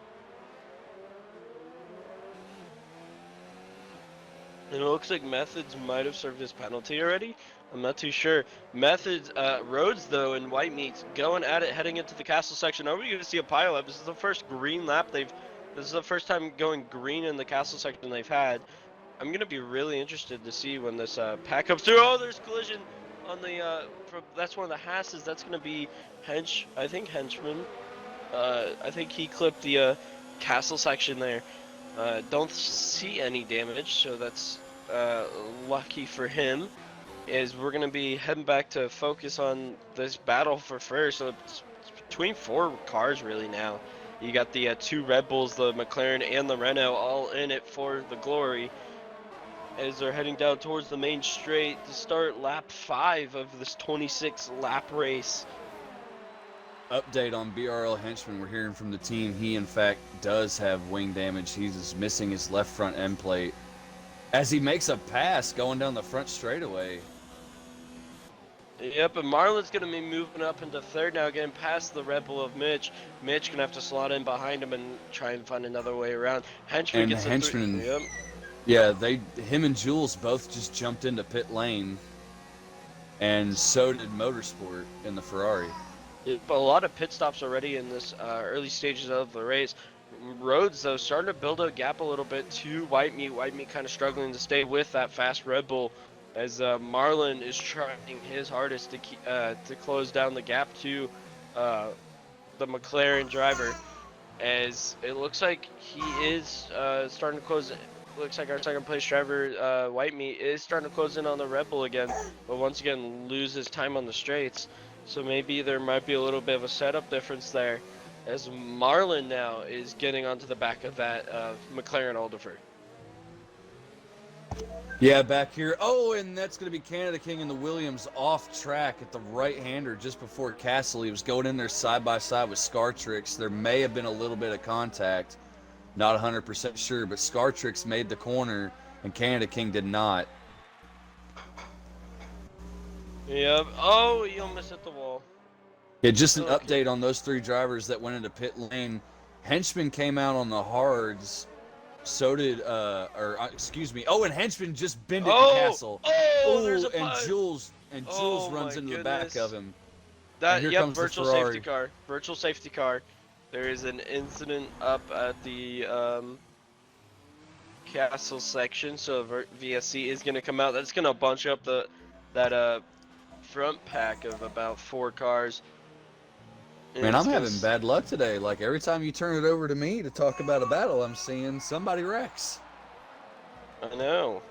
And it looks like Methods might have served his penalty already. I'm not too sure. Methods, Rhodes though, and White Meats going at it, heading into the castle section. Are we going to see a pileup? This is the first green lap this is the first time going green in the castle section they've had. I'm going to be really interested to see when this pack comes through. Oh, there's collision on the, that's one of the Hasses. That's going to be Henchman. I think he clipped the castle section there. Don't see any damage, so that's lucky for him. Is we're going to be heading back to focus on this battle for first. So it's between 4 cars really now. You got the 2 Red Bulls, the McLaren, and the Renault all in it for the glory. As they're heading down towards the main straight to start lap 5 of this 26 lap race. Update on BRL Henchman. We're hearing from the team. He, in fact, does have wing damage. He's missing his left front end plate as he makes a pass going down the front straightaway. Yep, and Marlon's going to be moving up into 3rd now, getting past the Red Bull of Mitch. Mitch going to have to slot in behind him and try and find another way around. Henchman And gets Henchman, yep. Yeah, him and Jules both just jumped into pit lane, and so did Motorsport in the Ferrari. A lot of pit stops already in this early stages of the race. Rhodes, though, starting to build a gap a little bit to White Meat. White Meat kind of struggling to stay with that fast Red Bull as Marlon is trying his hardest to close down the gap to the McLaren driver. As it looks like he is starting to close. Looks like our second place driver, White Meat, is starting to close in on the Red Bull again, but once again loses time on the straights. So maybe there might be a little bit of a setup difference there, as Marlon now is getting onto the back of that McLaren Alderfer. Yeah, back here. Oh, and that's going to be Canada King and the Williams off track at the right-hander just before Castle. He was going in there side by side with Scartrix. There may have been a little bit of contact. Not 100% sure, but Scartrix made the corner and Canada King did not. Yep. Oh, he almost hit the wall. Yeah, just an Okay. update on those 3 drivers that went into pit lane. Henchman came out on the hards. So did, excuse me. Oh, and Henchman just bended Castle. Oh, there's a and putt. Jules Oh, runs my into the back goodness. of him. That, here yep, comes the virtual Ferrari. safety car. Virtual safety car. There is an incident up at the castle section, so VSC is going to come out. That's going to bunch up that front pack of about 4 cars. And Man, it's I'm gonna having bad luck today. Like, every time you turn it over to me to talk about a battle, I'm seeing somebody wrecks. I know.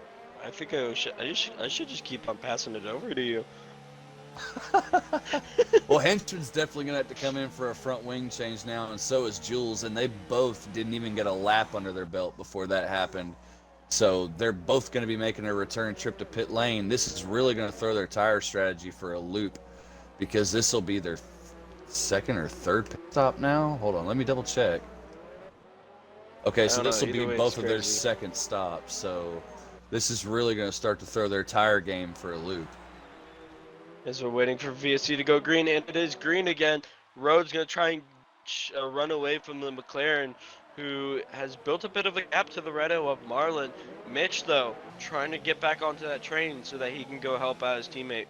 I think I should just keep on passing it over to you. Well, Henchman's definitely going to have to come in for a front wing change now, and so is Jules, and they both didn't even get a lap under their belt before that happened. So they're both going to be making a return trip to pit lane. This is really going to throw their tire strategy for a loop because this will be their second or third pit stop now. Hold on, let me double check. Okay, so this will be both of their second stops. So this is really going to start to throw their tire game for a loop. As we're waiting for VSC to go green, and it is green again. Rhodes going to try and run away from the McLaren, who has built a bit of a gap to the Renault of Marlon. Mitch, though, trying to get back onto that train so that he can go help out his teammate.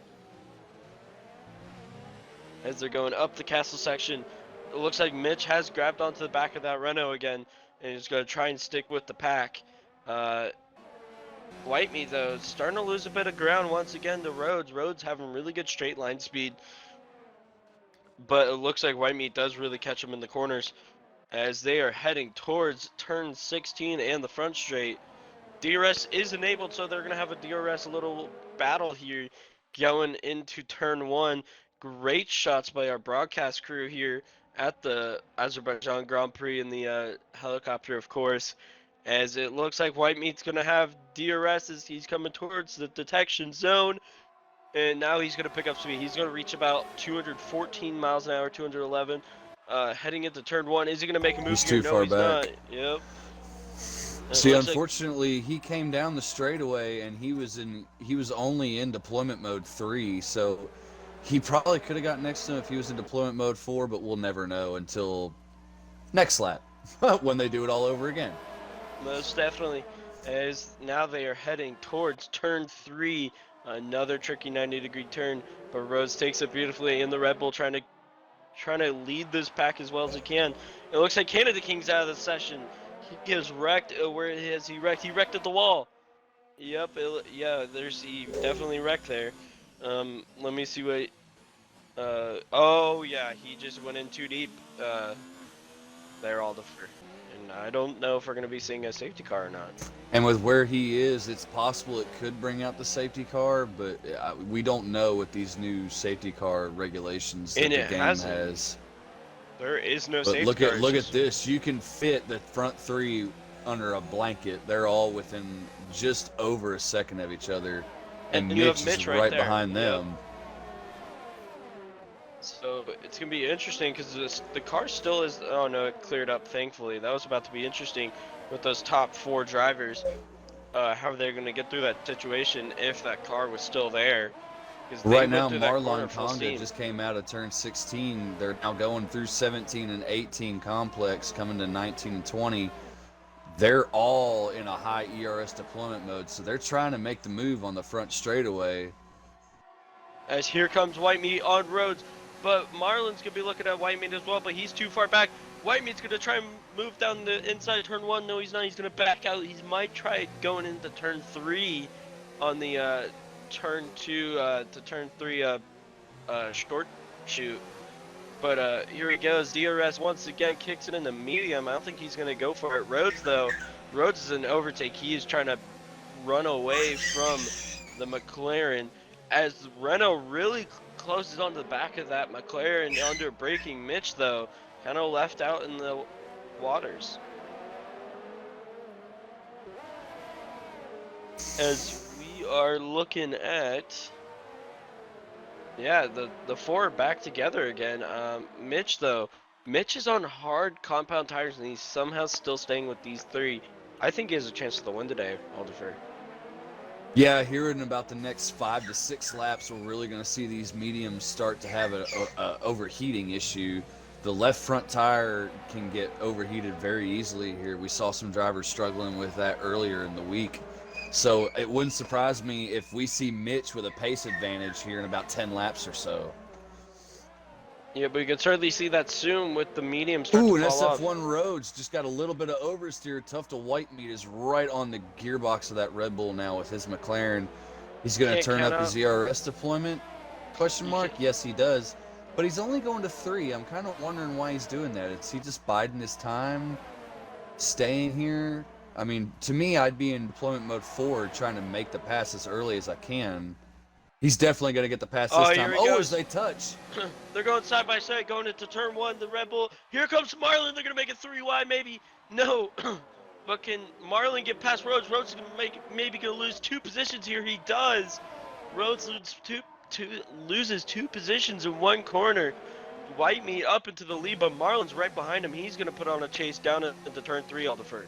As they're going up the castle section, it looks like Mitch has grabbed onto the back of that Renault again, and he's going to try and stick with the pack. White Meat, though, starting to lose a bit of ground once again to Rhodes. Rhodes having really good straight line speed, but it looks like White Meat does really catch him in the corners as they are heading towards turn 16 and the front straight. DRS is enabled, so they're going to have a DRS little battle here going into turn 1. Great shots by our broadcast crew here at the Azerbaijan Grand Prix in the helicopter, of course, as it looks like White Meat's going to have DRS as he's coming towards the detection zone, and now he's going to pick up speed. He's going to reach about 214 miles an hour, 211, heading into turn 1. Is he going to make a move He's here? too far he's back. Not. Yep. See, unfortunately, he came down the straightaway and he was only in deployment mode 3, so he probably could have got next to him if he was in deployment mode 4, but we'll never know until next lap when they do it all over again. Most definitely, as now they are heading towards turn 3, another tricky 90-degree turn, but Rhodes takes it beautifully in the Red Bull, trying to lead this pack as well as he can. It looks like Canada King's out of the session. He gets wrecked. Where is he wrecked? He wrecked at the wall. Yep. He definitely wrecked there. Let me see what. Oh yeah, he just went in too deep. There, Aldifer. And I don't know if we're gonna be seeing a safety car or not. And with where he is, it's possible it could bring out the safety car, but we don't know with these new safety car regulations that the game has. There is no But safety look car. Look at this. You can fit the front 3 under a blanket. They're all within just over a second of each other, and Mitch is right behind them. So it's gonna be interesting because the car still is. Oh no, it cleared up. Thankfully, that was about to be interesting with those top 4 drivers. How they're gonna get through that situation if that car was still there. Right now, Marlon Conga just came out of turn 16. They're now going through 17 and 18 complex, coming to 19 and 20. They're all in a high ERS deployment mode, so they're trying to make the move on the front straightaway. As here comes White Meat on Rhodes, but Marlon's gonna be looking at White Meat as well, but he's too far back. White Meat's gonna try and move down the inside turn 1. No, he's not. He's gonna back out. He might try going into turn 3 on the turn 2 to turn 3 short shoot. But here he goes. DRS once again kicks it into medium. I don't think he's gonna go for it. Rhodes, though, Rhodes is an overtake. He is trying to run away from the McLaren as Renault really closes on the back of that McLaren under braking. Mitch, though, kind of left out in the waters. As we are looking at, yeah, the 4 are back together again. Mitch, though, Mitch is on hard compound tires and he's somehow still staying with these 3. I think he has a chance to the win today, Aldifer. Yeah, here in about the next 5 to 6 laps, we're really going to see these mediums start to have a overheating issue. The left front tire can get overheated very easily here. We saw some drivers struggling with that earlier in the week. So it wouldn't surprise me if we see Mitch with a pace advantage here in about 10 laps or so. Yeah, but you can certainly see that soon with the medium start to fall off. SF1 Rhodes just got a little bit of oversteer. Tough to White Meat is right on the gearbox of that Red Bull now with his McLaren. He's going to turn up his ERS deployment? Question mark? Yes, he does. But he's only going to 3. I'm kind of wondering why he's doing that. Is he just biding his time, staying here? I mean, to me, I'd be in deployment mode 4 trying to make the pass as early as I can. He's definitely going to get the pass Oh, this here time. he Oh, goes. as they touch. They're going side by side, going into turn 1. The Red Bull. Here comes Marlon. They're going to make it 3 wide, maybe. No. But can Marlon get past Rhodes? Rhodes is going to maybe going to lose 2 positions here. He does. Rhodes loses 2 positions in one corner. White Meat up into the lead, but Marlon's right behind him. He's going to put on a chase down into turn 3, Alderford.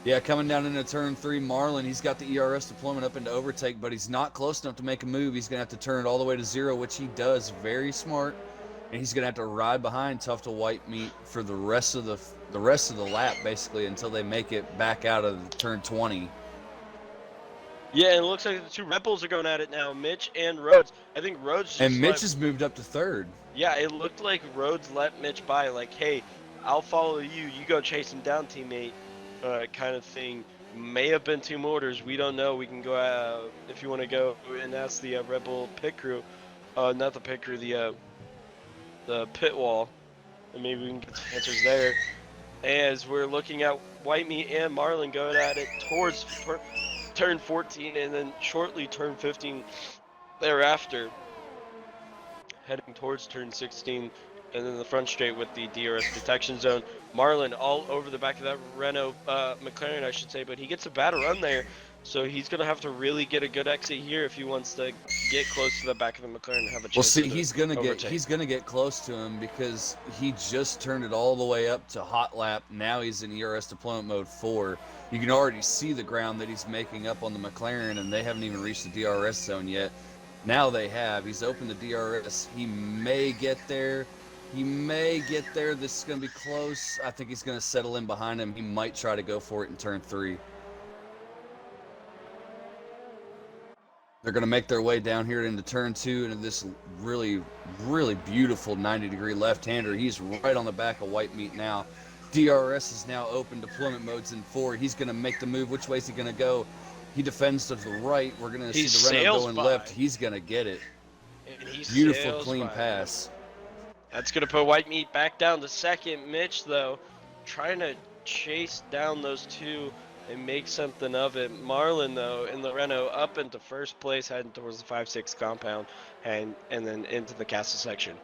Yeah, coming down into turn 3, Marlon, he's got the ERS deployment up into overtake, but he's not close enough to make a move. He's going to have to turn it all the way to 0, which he does very smart. And he's going to have to ride behind Tough to White Meat for the rest of the lap, basically, until they make it back out of turn 20. Yeah, and it looks like the 2 Red Bulls are going at it now, Mitch and Rhodes. I think Rhodes just And Mitch has moved up to 3rd. Yeah, it looked like Rhodes let Mitch by, like, hey, I'll follow you. You go chase him down, teammate, kind of thing. May have been 2 mortars. We don't know. We can go if you want to go and ask the Red Bull pit crew. Not the pit crew, the pit wall. And maybe we can get some answers there. As we're looking at White Meat and Marlon going at it towards turn 14 and then shortly turn 15 thereafter. Heading towards turn 16 and then the front straight with the DRS protection zone. Marlon all over the back of that Renault McLaren, I should say, but he gets a bad run there, so he's going to have to really get a good exit here if he wants to get close to the back of the McLaren and have a chance. Well, see, he's going to get close to him because he just turned it all the way up to hot lap. Now he's in ERS deployment mode 4. You can already see the ground that he's making up on the McLaren, and they haven't even reached the DRS zone yet. Now they have. He's opened the DRS. He may get there. This is going to be close. I think he's going to settle in behind him. He might try to go for it in turn 3. They're going to make their way down here into turn 2 into this really, really beautiful 90-degree left-hander. He's right on the back of White Meat now. DRS is now open. Deployment mode's in 4. He's going to make the move. Which way is he going to go? He defends to the right. We're going to see the Renault going left. He's going to get it. Beautiful, clean pass. That's going to put White Meat back down to 2nd. Mitch, though, trying to chase down those 2 and make something of it. Marlon, though, in the Renault up into 1st place, heading towards the 5-6 compound and then into the castle section.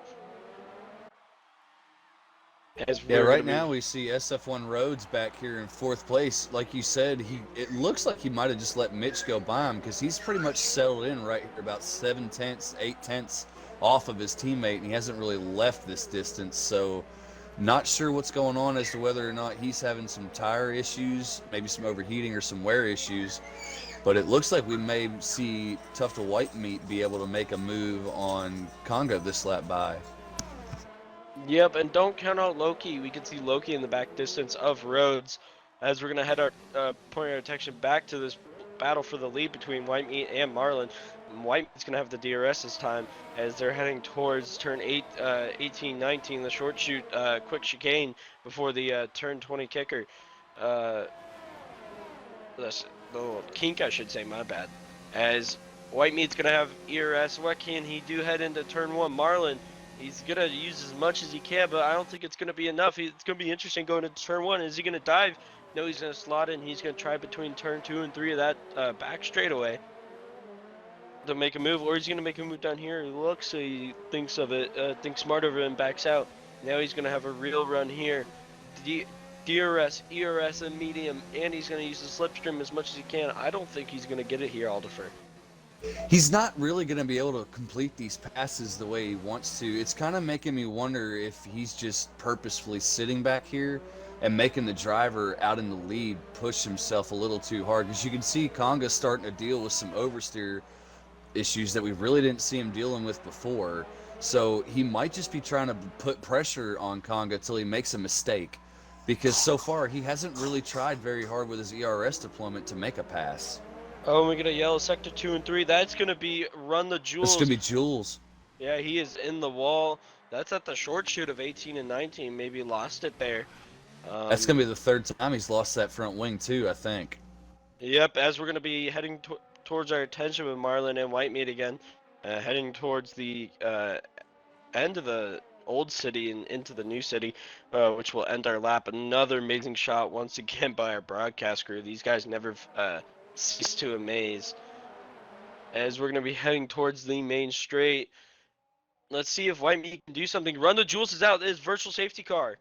Right now we see SF1 Rhodes back here in 4th place. Like you said, it looks like he might have just let Mitch go by him because he's pretty much settled in right here, about 7 tenths, 8 tenths off of his teammate, and he hasn't really left this distance. So not sure what's going on as to whether or not he's having some tire issues, maybe some overheating or some wear issues. But it looks like we may see Tough to White Meat be able to make a move on Conga this lap by. Yep, and don't count out Loki. We can see Loki in the back distance of Rhodes as we're going to head point our attention back to this battle for the lead between White Meat and Marlon. White Meat's going to have the DRS this time as they're heading towards turn 18, 19, the short shoot, quick chicane before the turn 20 kicker. The little kink, I should say, my bad. As White Meat's going to have ERS, what can he do head into turn 1? Marlon, he's going to use as much as he can, but I don't think it's going to be enough. It's going to be interesting going into turn 1. Is he going to dive? No, he's going to slot in. He's going to try between turn 2 and 3 of that back straightaway to make a move, or he's going to make a move down here. He looks, so he thinks of it, thinks smart of it and backs out. Now he's going to have a real run here. DRS, ERS, and medium, and he's going to use the slipstream as much as he can. I don't think he's going to get it here, Alderfer. He's not really going to be able to complete these passes the way he wants to. It's kind of making me wonder if he's just purposefully sitting back here and making the driver out in the lead push himself a little too hard. Because you can see Conga starting to deal with some oversteer issues that we really didn't see him dealing with before. So he might just be trying to put pressure on Conga till he makes a mistake. Because so far he hasn't really tried very hard with his ERS deployment to make a pass. Oh, we're going to yell sector 2 and 3. That's going to be run the Jules. It's going to be Jules. Yeah, he is in the wall. That's at the short shoot of 18 and 19. Maybe lost it there. That's going to be the 3rd time he's lost that front wing too, I think. Yep, as we're going to be heading towards our attention with Marlon and White Meat again. Heading towards the end of the old city and into the new city, which will end our lap. Another amazing shot once again by our broadcast crew. These guys never cease to amaze. as we're going to be heading towards the main straight. Let's see if White Meat can do something. Run the Jules is out. That is virtual safety car.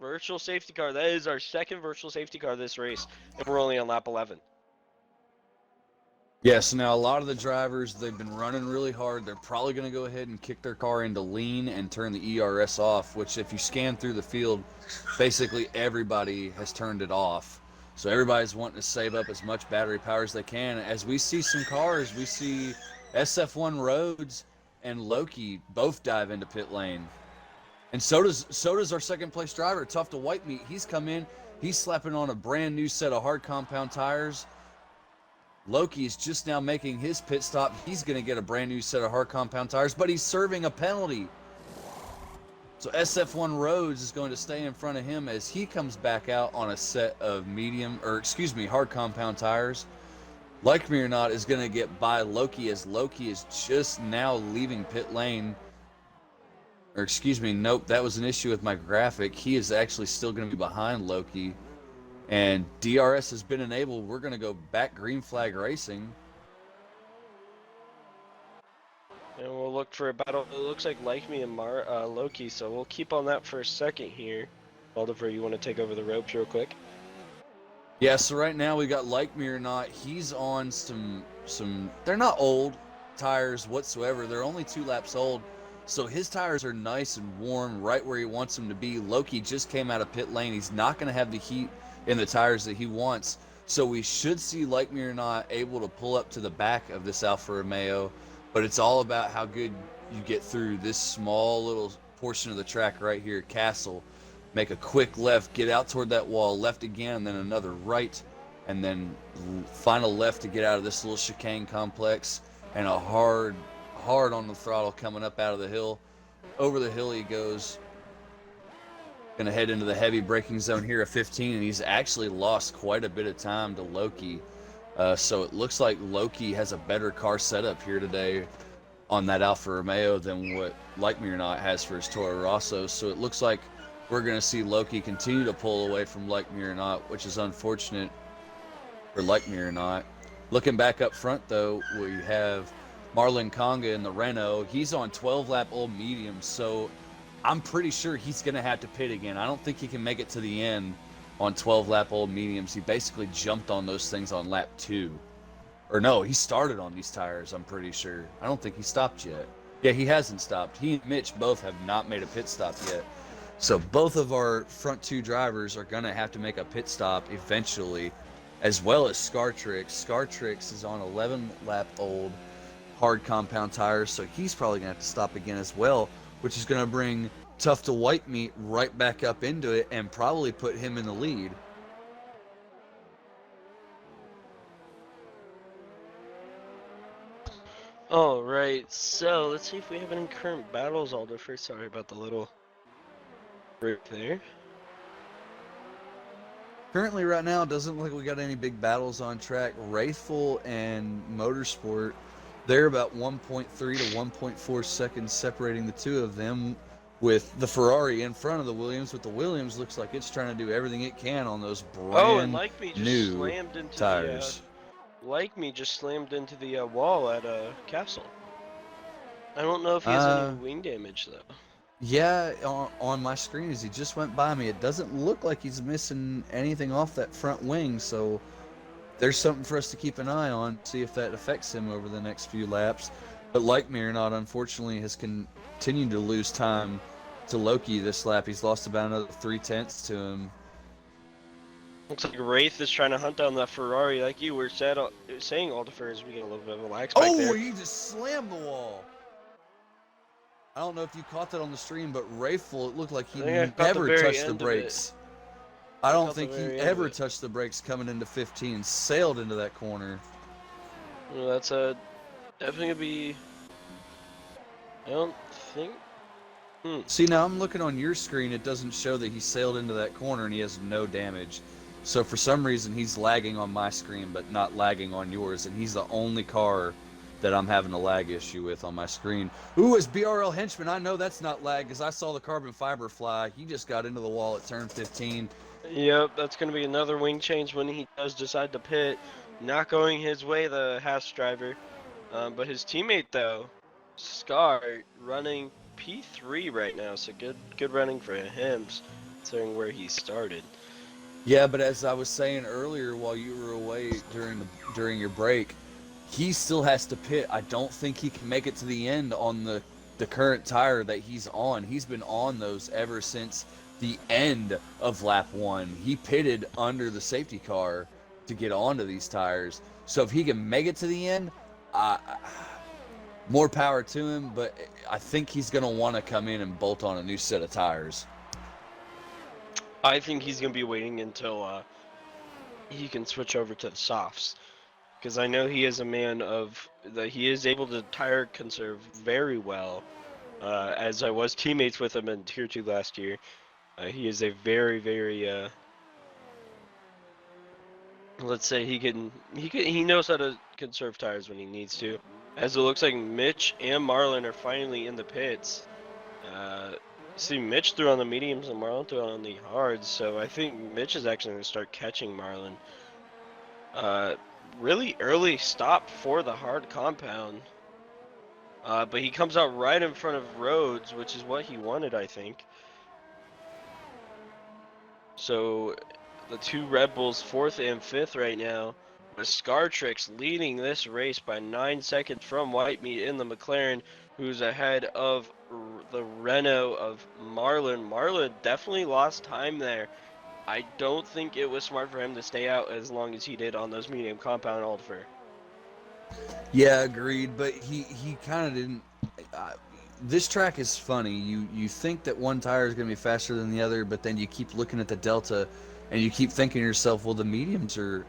Virtual safety car. That is our second virtual safety car this race, and we're only on lap 11. Yes, now a lot of the drivers, they've been running really hard. They're probably going to go ahead and kick their car into lean and turn the ERS off, which if you scan through the field, basically everybody has turned it off. So everybody's wanting to save up as much battery power as they can. As we see some cars, we see SF1 Rhodes and Loki both dive into pit lane. And so does our second place driver, Tough to White Meat. He's come in, he's slapping on a brand new set of hard compound tires. Loki is just now making his pit stop. He's going to get a brand new set of hard compound tires, but he's serving a penalty. So SF1 Rhodes is going to stay in front of him as he comes back out on a set of hard compound tires. Like me or not is going to get by Loki as Loki is just now leaving pit lane. Nope, that was an issue with my graphic. He is actually still going to be behind Loki. And DRS has been enabled. We're going to go back green flag racing. And we'll look for a battle. It looks like me and Loki, so we'll keep on that for a second here. Oliver, you want to take over the ropes real quick? Yeah, so right now we got Like Me or Not. He's on some they're not old tires whatsoever. They're only 2 laps old. So his tires are nice and warm right where he wants them to be. Loki just came out of pit lane. He's not going to have the heat in the tires that he wants. So we should see Like Me or Not able to pull up to the back of this Alfa Romeo. But it's all about how good you get through this small little portion of the track right here at Castle. Make a quick left, get out toward that wall, left again, and then another right, and then final left to get out of this little chicane complex, and a hard on the throttle coming up out of the hill. Over the hill he goes. Going to head into the heavy braking zone here at 15, and he's actually lost quite a bit of time to Loki. So it looks like Loki has a better car setup here today on that Alfa Romeo than what Like Me or Not has for his Toro Rosso. So it looks like we're going to see Loki continue to pull away from Like Me or Not, which is unfortunate for Like Me or Not. Looking back up front, though, we have Marlon Conga in the Renault. He's on 12-lap old mediums, so I'm pretty sure he's going to have to pit again. I don't think he can make it to the end on 12-lap old mediums. He basically jumped on those things on lap 2. Or no, he started on these tires, I'm pretty sure. I don't think he stopped yet. Yeah, he hasn't stopped. He and Mitch both have not made a pit stop yet. So both of our front 2 drivers are going to have to make a pit stop eventually, as well as Scartrix. Scartrix is on 11-lap old hard compound tires, so he's probably going to have to stop again as well, which is going to bring Tough to White Meat right back up into it and probably put him in the lead. All right, so let's see if we have any current battles. Alder first. Sorry about the little break there. Currently, right now, it doesn't look like we got any big battles on track. Wraithful and Motorsport, they're about 1.3 to 1.4 seconds separating the two of them, with the Ferrari in front of the Williams. But the Williams looks like it's trying to do everything it can on those brand Like Me just new slammed into tires. Like Me just slammed into the wall at Castle. I don't know if he has any wing damage though. Yeah, on my screen as he just went by me, it doesn't look like he's missing anything off that front wing, so there's something for us to keep an eye on, see if that affects him over the next few laps. But Like Me or Not, unfortunately, has continued to lose time to Loki this lap. He's lost about another 3/10 to him. Looks like Wraith is trying to hunt down that Ferrari, like you were saying, Alder, as we get a little bit of a lag spike there. Oh, he just slammed the wall. I don't know if you caught that on the stream, but Wraithful, it looked like he never touched the brakes. I don't think he ever touched the brakes coming into 15, sailed into that corner. Well, that's definitely gonna be. I don't think. See, now I'm looking on your screen, it doesn't show that he sailed into that corner and he has no damage. So for some reason he's lagging on my screen but not lagging on yours, and he's the only car that I'm having a lag issue with on my screen. Ooh, it's BRL Henchman. I know that's not lag because I saw the carbon fiber fly. He just got into the wall at turn 15. Yep, that's gonna be another wing change when he does decide to pit. Not going his way, the Haas driver. But his teammate though, Scar, running P3 right now, so good running for him, considering where he started. Yeah, but as I was saying earlier, while you were away during your break, he still has to pit. I don't think he can make it to the end on the current tire that he's on. He's been on those ever since the end of lap 1. He pitted under the safety car to get onto these tires. So if he can make it to the end, more power to him, but I think he's going to want to come in and bolt on a new set of tires. I think he's gonna be waiting until he can switch over to the softs, because I know he is a man of that. He is able to tire conserve very well. As I was teammates with him in Tier 2 last year, he is a very let's say he knows how to conserve tires when he needs to. As it looks like Mitch and Marlon are finally in the pits. See, Mitch threw on the mediums and Marlon threw on the hards, so I think Mitch is actually going to start catching Marlon. Really early stop for the hard compound. But he comes out right in front of Rhodes, which is what he wanted, I think. So the two Red Bulls, 4th and 5th right now, with Scartrix leading this race by 9 seconds from Whitemeat in the McLaren, who's ahead of the Renault of Marlon. Marlon definitely lost time there. I don't think it was smart for him to stay out as long as he did on those medium compound Alder. Yeah, agreed, but he kind of didn't. This track is funny. You think that one tire is going to be faster than the other, but then you keep looking at the delta, and you keep thinking to yourself, well, the mediums are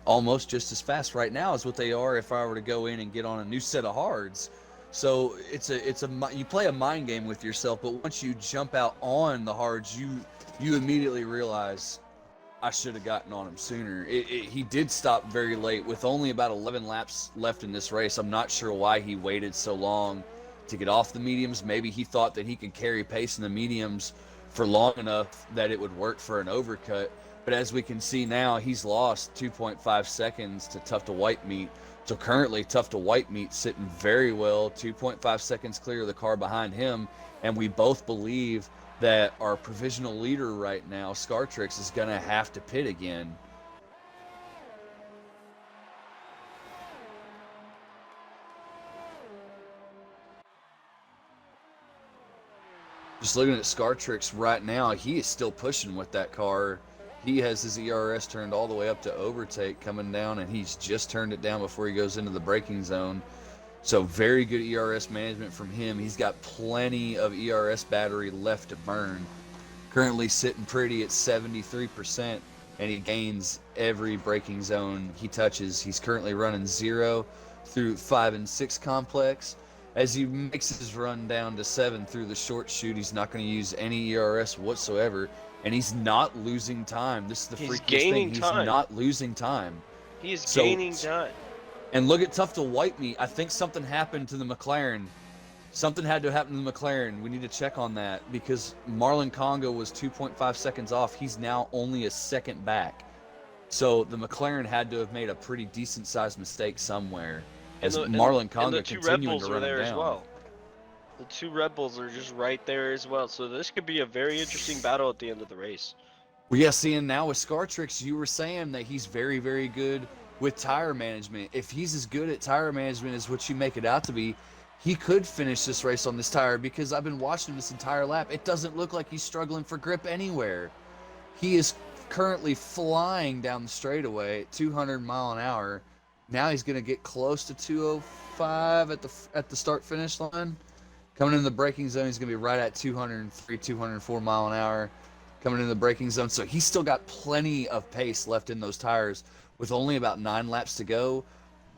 almost just as fast right now as what they are if I were to go in and get on a new set of hards. So you play a mind game with yourself, but once you jump out on the hards, you immediately realize I should have gotten on him sooner. He did stop very late with only about 11 laps left in this race. I'm not sure why he waited so long to get off the mediums. Maybe he thought that he could carry pace in the mediums for long enough that it would work for an overcut. But as we can see now, he's lost 2.5 seconds to Tough to Whitemeat. So currently, Tough to Whitemeat sitting very well, 2.5 seconds clear of the car behind him. And we both believe that our provisional leader right now, Scartrix, is going to have to pit again. Just looking at Scartrix right now, he is still pushing with that car. He has his ERS turned all the way up to overtake coming down, and he's just turned it down before he goes into the braking zone. So very good ERS management from him. He's got plenty of ERS battery left to burn. Currently sitting pretty at 73%, and he gains every braking zone he touches. He's currently running 0 through 5 and 6 complex. As he makes his run down to 7 through the short chute, he's not going to use any ERS whatsoever. And he's not losing time. This is the freakiest thing. He's not losing time. He is gaining time. And look at Tough to Whitemeat. I think something happened to the McLaren. Something had to happen to the McLaren. We need to check on that because Marlon Congo was 2.5 seconds off. He's now only a second back. So the McLaren had to have made a pretty decent-sized mistake somewhere as Marlon Congo continuing to run him down. Well. The two Red Bulls are just right there as well. So this could be a very interesting battle at the end of the race. Well, yeah, seeing now with Scartrix, you were saying that he's very, very good with tire management. If he's as good at tire management as what you make it out to be, he could finish this race on this tire because I've been watching this entire lap. It doesn't look like he's struggling for grip anywhere. He is currently flying down the straightaway at 200 mile an hour. Now he's going to get close to 205 at the start-finish line. Coming in the braking zone, he's going to be right at 203, 204 mile an hour. Coming in the braking zone. So he's still got plenty of pace left in those tires. With only about 9 laps to go,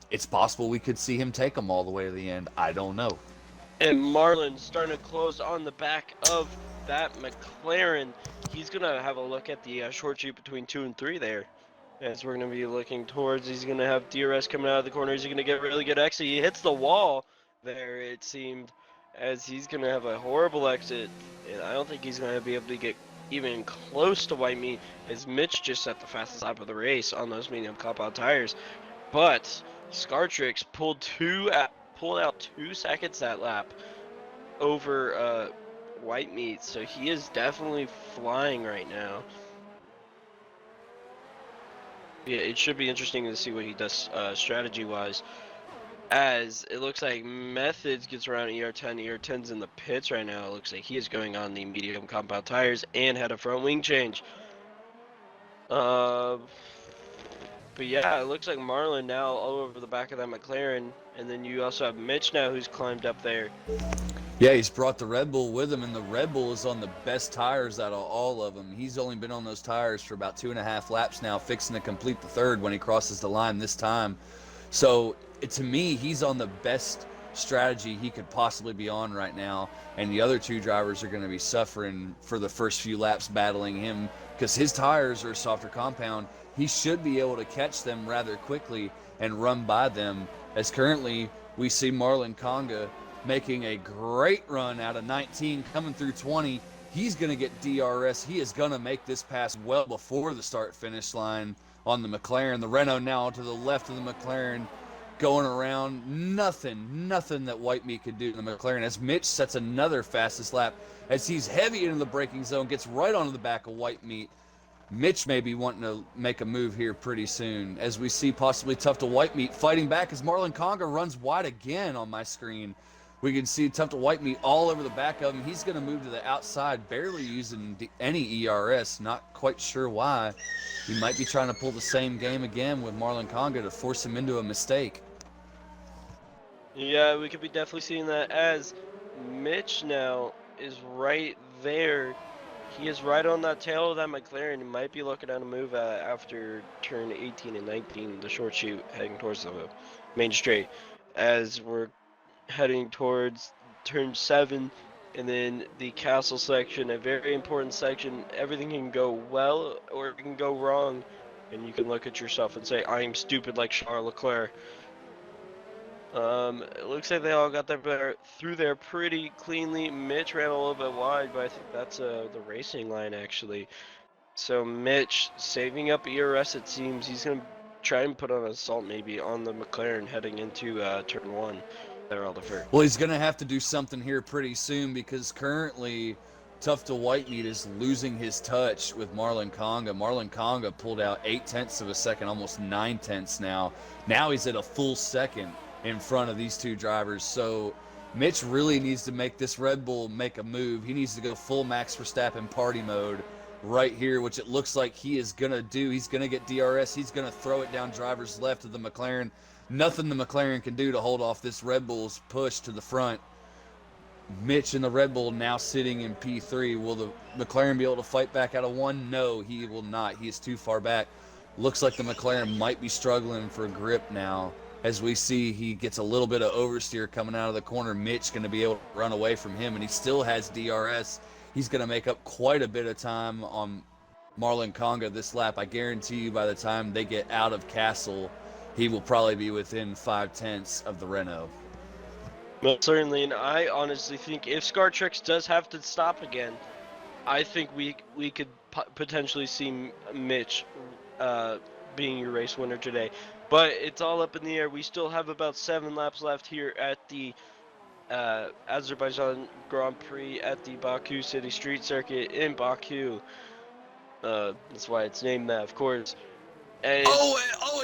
it's possible we could see him take them all the way to the end. I don't know. And Marlon starting to close on the back of that McLaren. He's going to have a look at the short chute between 2 and 3 there. As we're going to be looking towards, he's going to have DRS coming out of the corner. He's going to get really good exit. He hits the wall there, it seemed, as he's going to have a horrible exit. And I don't think he's going to be able to get even close to Whitemeat, as Mitch just set the fastest lap of the race on those medium compound tires. But Scartrix pulled out 2 seconds that lap over White Meat, so he is definitely flying right now. Yeah, it should be interesting to see what he does strategy-wise, as it looks like Methods gets around ER10. ER10's in the pits right now. It looks like he is going on the medium compound tires and had a front wing change. But yeah, it looks like Marlon now all over the back of that McLaren, and then you also have Mitch now who's climbed up there. Yeah, he's brought the Red Bull with him, and the Red Bull is on the best tires out of all of them. He's only been on those tires for about 2.5 laps now, fixing to complete the third when he crosses the line this time. So, to me, he's on the best strategy he could possibly be on right now, and the other 2 drivers are going to be suffering for the first few laps battling him because his tires are a softer compound. He should be able to catch them rather quickly and run by them, as currently we see Marlon Conga making a great run out of 19, coming through 20. He's going to get DRS. He is going to make this pass well before the start-finish line on the McLaren. The Renault now to the left of the McLaren, going around. Nothing that White Meat could do to the McLaren, as Mitch sets another fastest lap as he's heavy into the braking zone, gets right onto the back of White Meat. Mitch may be wanting to make a move here pretty soon, as we see possibly Tough to White Meat fighting back as Marlon Conga runs wide again on my screen. We can see Tough to White Meat all over the back of him. He's going to move to the outside, barely using any ERS. Not quite sure why. He might be trying to pull the same game again with Marlon Conga to force him into a mistake. Yeah, we could be definitely seeing that, as Mitch now is right there. He is right on that tail of that McLaren. He might be looking at a move after turn 18 and 19, the short shoot heading towards the main straight, as we're heading towards turn 7 and then the castle section, a very important section. Everything can go well or it can go wrong, and you can look at yourself and say, I am stupid like Charles Leclerc. It looks like they all got their through there pretty cleanly. Mitch ran a little bit wide, but I think that's the racing line actually. So Mitch saving up ERS, it seems. He's going to try and put on an assault maybe on the McLaren heading into turn 1 there, Aldifer. Well, he's going to have to do something here pretty soon, because currently Tough to White Meat is losing his touch with Marlon Conga. Marlon Conga pulled out 0.8 of a second, almost 0.9 now. Now he's at a full second in front of these 2 drivers. So Mitch really needs to make this Red Bull make a move. He needs to go full Max Verstappen party mode right here, which it looks like he is going to do. He's going to get DRS. He's going to throw it down drivers left of the McLaren. Nothing the McLaren can do to hold off this Red Bull's push to the front. Mitch and the Red Bull now sitting in P3. Will the McLaren be able to fight back out of 1? No, he will not. He is too far back. Looks like the McLaren might be struggling for grip now, as we see he gets a little bit of oversteer coming out of the corner. Mitch going to be able to run away from him, and he still has DRS. He's going to make up quite a bit of time on Marlon Conga this lap. I guarantee you by the time they get out of Castle, he will probably be within 0.5 of the Renault. Well, certainly, and I honestly think if Scartrix does have to stop again, I think we could potentially see Mitch being your race winner today. But it's all up in the air. We still have about 7 laps left here at the Azerbaijan Grand Prix at the Baku City Street Circuit in Baku. That's why it's named that, of course. And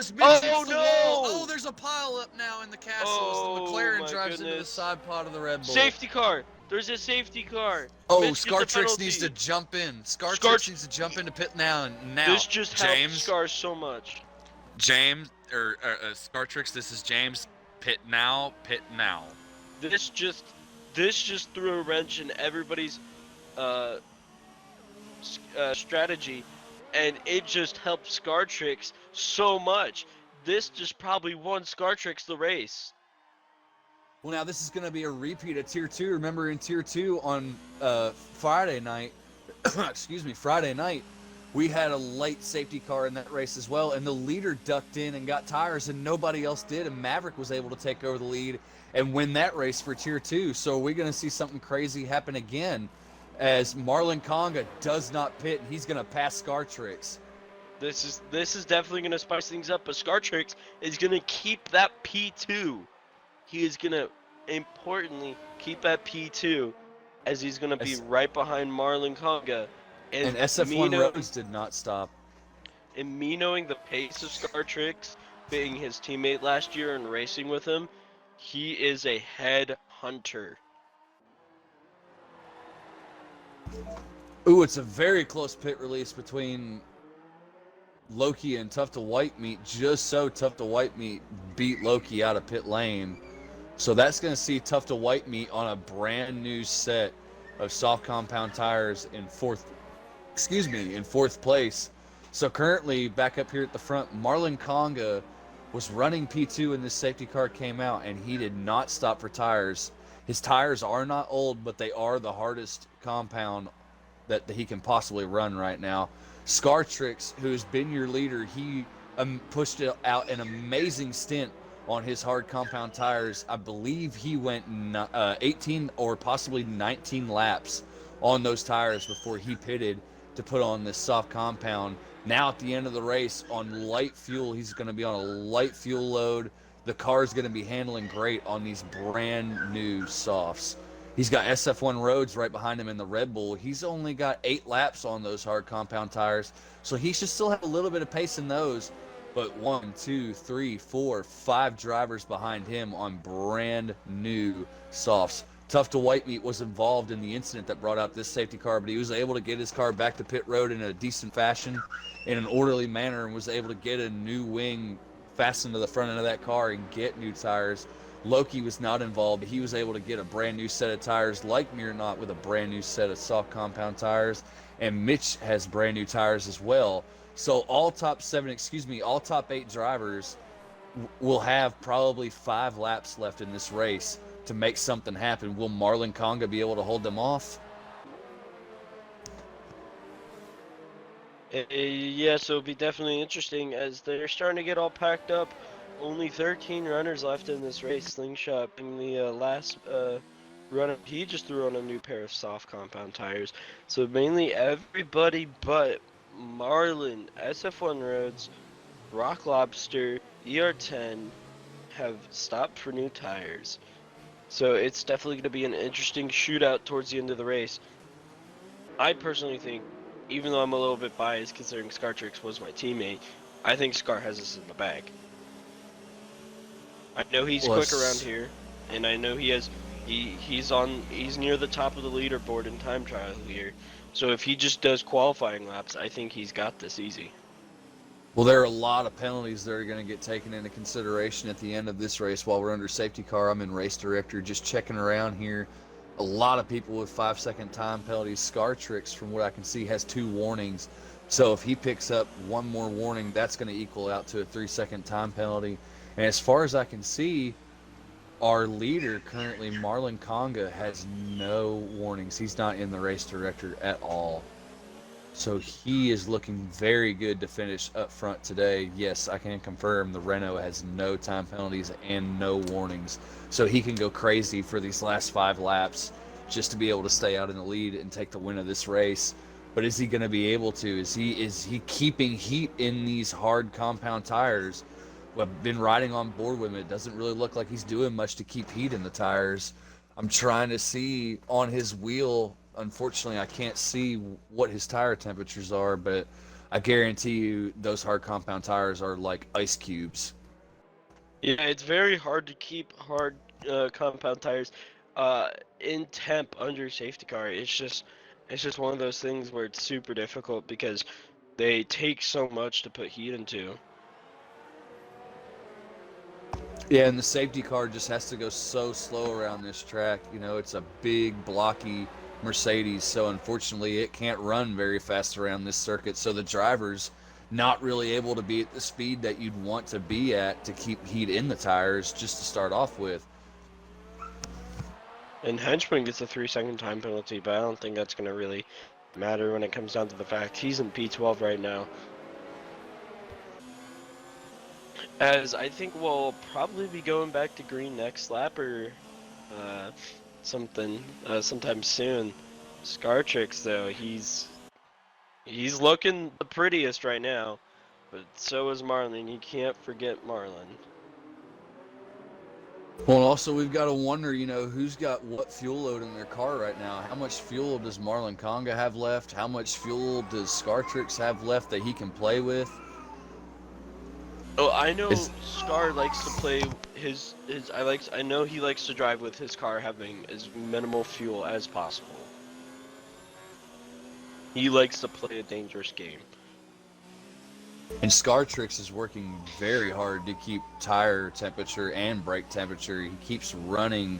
It's Mitch hits the no! wall. Oh, there's a pile up now in the castle as the McLaren my drives into the goodness. side pod of the Red Bull. Safety car! There's a safety car! Oh, Mitch gets a Scartrix penalty. needs to jump in. Scartrix needs to jump into pit now. This just helped Scar so much. Scartrix, this is James. Pit now. This just threw a wrench in everybody's strategy, and it just helped Scartrix so much. This just probably won Scartrix the race. Well, now this is going to be a repeat of Tier 2. Remember in Tier 2 on Friday night, Friday night, we had a late safety car in that race as well, and the leader ducked in and got tires, and nobody else did, and Maverick was able to take over the lead and win that race for Tier 2. So we're going to see something crazy happen again as Marlon Conga does not pit. He's going to pass Scartrix. This is definitely gonna spice things up, but Scartrix is gonna keep that P2. He is gonna importantly keep that P2, as he's gonna be right behind Marlon Conga. And Me SF1 knowing, Rhodes did not stop. and me knowing the pace of Scartrix, being his teammate last year and racing with him, he is a head hunter. Ooh, it's a very close pit release between Loki and Tough to White Meat. Just so Tough to White Meat beat Loki out of pit lane. So that's going to see Tough to White Meat on a brand new set of soft compound tires in fourth place. So currently back up here at the front, Marlon Conga was running P2 when this safety car came out, and he did not stop for tires. His tires are not old, but they are the hardest compound that he can possibly run right now. Scartrix, who's been your leader, he pushed out an amazing stint on his hard compound tires. I believe he went 18 or possibly 19 laps on those tires before he pitted to put on this soft compound. Now at the end of the race on light fuel, he's going to be on a light fuel load. The car is going to be handling great on these brand new softs. He's got SF1 Rhodes right behind him in the Red Bull. He's only got 8 laps on those hard compound tires, so he should still have a little bit of pace in those. But 1, 2, 3, 4, 5 drivers behind him on brand new softs. Tough to White Meat was involved in the incident that brought out this safety car, but he was able to get his car back to pit road in a decent fashion, in an orderly manner, and was able to get a new wing fastened to the front end of that car and get new tires. Loki was not involved, but he was able to get a brand new set of tires, like Mirnaut with a brand new set of soft compound tires, and Mitch has brand new tires as well. So all top 8 drivers will have probably 5 laps left in this race to make something happen. Will Marlon Conga be able to hold them off? Yeah, so it'll be definitely interesting as they're starting to get all packed up. Only 13 runners left in this race. Slingshot being the last runner. He just threw on a new pair of soft compound tires. So mainly everybody but Marlon, SF1 Rhodes, Rock Lobster, ER10 have stopped for new tires. So it's definitely going to be an interesting shootout towards the end of the race. I personally think, even though I'm a little bit biased considering Scartrix was my teammate, I think Scar has this in the bag. I know he's quick around here, and I know he's near the top of the leaderboard in time trial here. So if he just does qualifying laps, I think he's got this easy. Well, there are a lot of penalties that are going to get taken into consideration at the end of this race while we're under safety car. I'm in race director just checking around here. A lot of people with 5-second time penalties. Scartrix, from what I can see, has 2 warnings. So if he picks up 1 more warning, that's going to equal out to a 3-second time penalty. And as far as I can see, our leader currently, Marlon Conga, has no warnings. He's not in the race director at all. So he is looking very good to finish up front today. Yes, I can confirm the Renault has no time penalties and no warnings. So he can go crazy for these last 5 laps just to be able to stay out in the lead and take the win of this race. But is he going to be able to? Is he keeping heat in these hard compound tires? Well, I've been riding on board with him. It doesn't really look like he's doing much to keep heat in the tires. I'm trying to see on his wheel. Unfortunately, I can't see what his tire temperatures are, but I guarantee you those hard compound tires are like ice cubes. Yeah, it's very hard to keep hard compound tires in temp under safety car. It's just one of those things where it's super difficult because they take so much to put heat into. Yeah, and the safety car just has to go so slow around this track. You know, it's a big, blocky Mercedes, so unfortunately it can't run very fast around this circuit. So the driver's not really able to be at the speed that you'd want to be at to keep heat in the tires just to start off with. And Henchman gets a 3-second time penalty, but I don't think that's going to really matter when it comes down to the fact he's in P12 right now. As I think we'll probably be going back to green next lap or sometime soon. Scartrix though, he's looking the prettiest right now. But so is Marlon. You can't forget Marlon. Well, also we've got to wonder, who's got what fuel load in their car right now. How much fuel does Marlon Conga have left? How much fuel does Scartrix have left that he can play with? Oh, I know Scar likes to play I know he likes to drive with his car having as minimal fuel as possible. He likes to play a dangerous game. And Scartrix is working very hard to keep tire temperature and brake temperature. He keeps running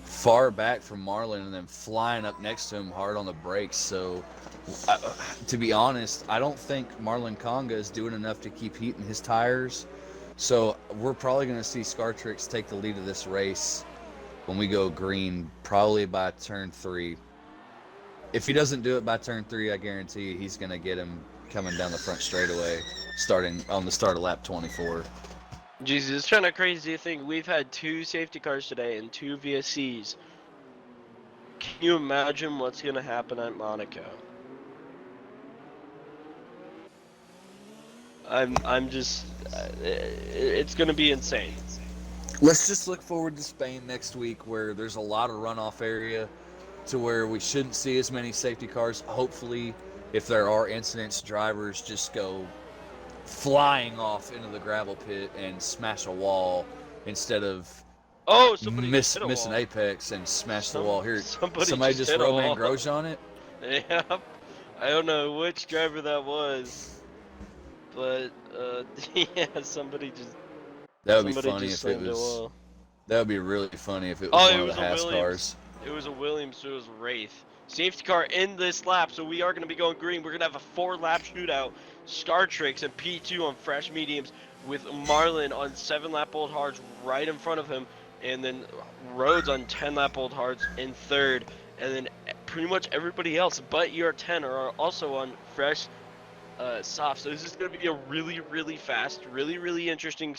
far back from Marlon and then flying up next to him hard on the brakes. So, to be honest, I don't think Marlon Conga is doing enough to keep heat in his tires. So we're probably going to see Scartrix take the lead of this race when we go green, probably by turn 3. If he doesn't do it by turn 3, I guarantee you he's going to get him coming down the front straightaway, starting on the start of lap 24. Jesus, it's kind of crazy to think we've had 2 safety cars today and 2 VSCs. Can you imagine what's going to happen at Monaco? I'm just, it's going to be insane. Let's just look forward to Spain next week, where there's a lot of runoff area to where we shouldn't see as many safety cars. Hopefully, if there are incidents, drivers just go flying off into the gravel pit and smash a wall instead of missing apex and smash the wall. Here, somebody just Roman Grosjean it. Yep. I don't know which driver that was, but yeah, somebody just. That would be funny if it was. That would be really funny if it was one of the Haas cars. It was a Williams, so it was Wraith. Safety car in this lap, so we are going to be going green. We're going to have a 4-lap shootout. Scartrix and P2 on fresh mediums with Marlon on 7-lap old hards right in front of him. And then Rhodes on 10-lap old hards in third. And then pretty much everybody else but ER10 are also on fresh soft. So this is going to be a really, really fast, really, really interesting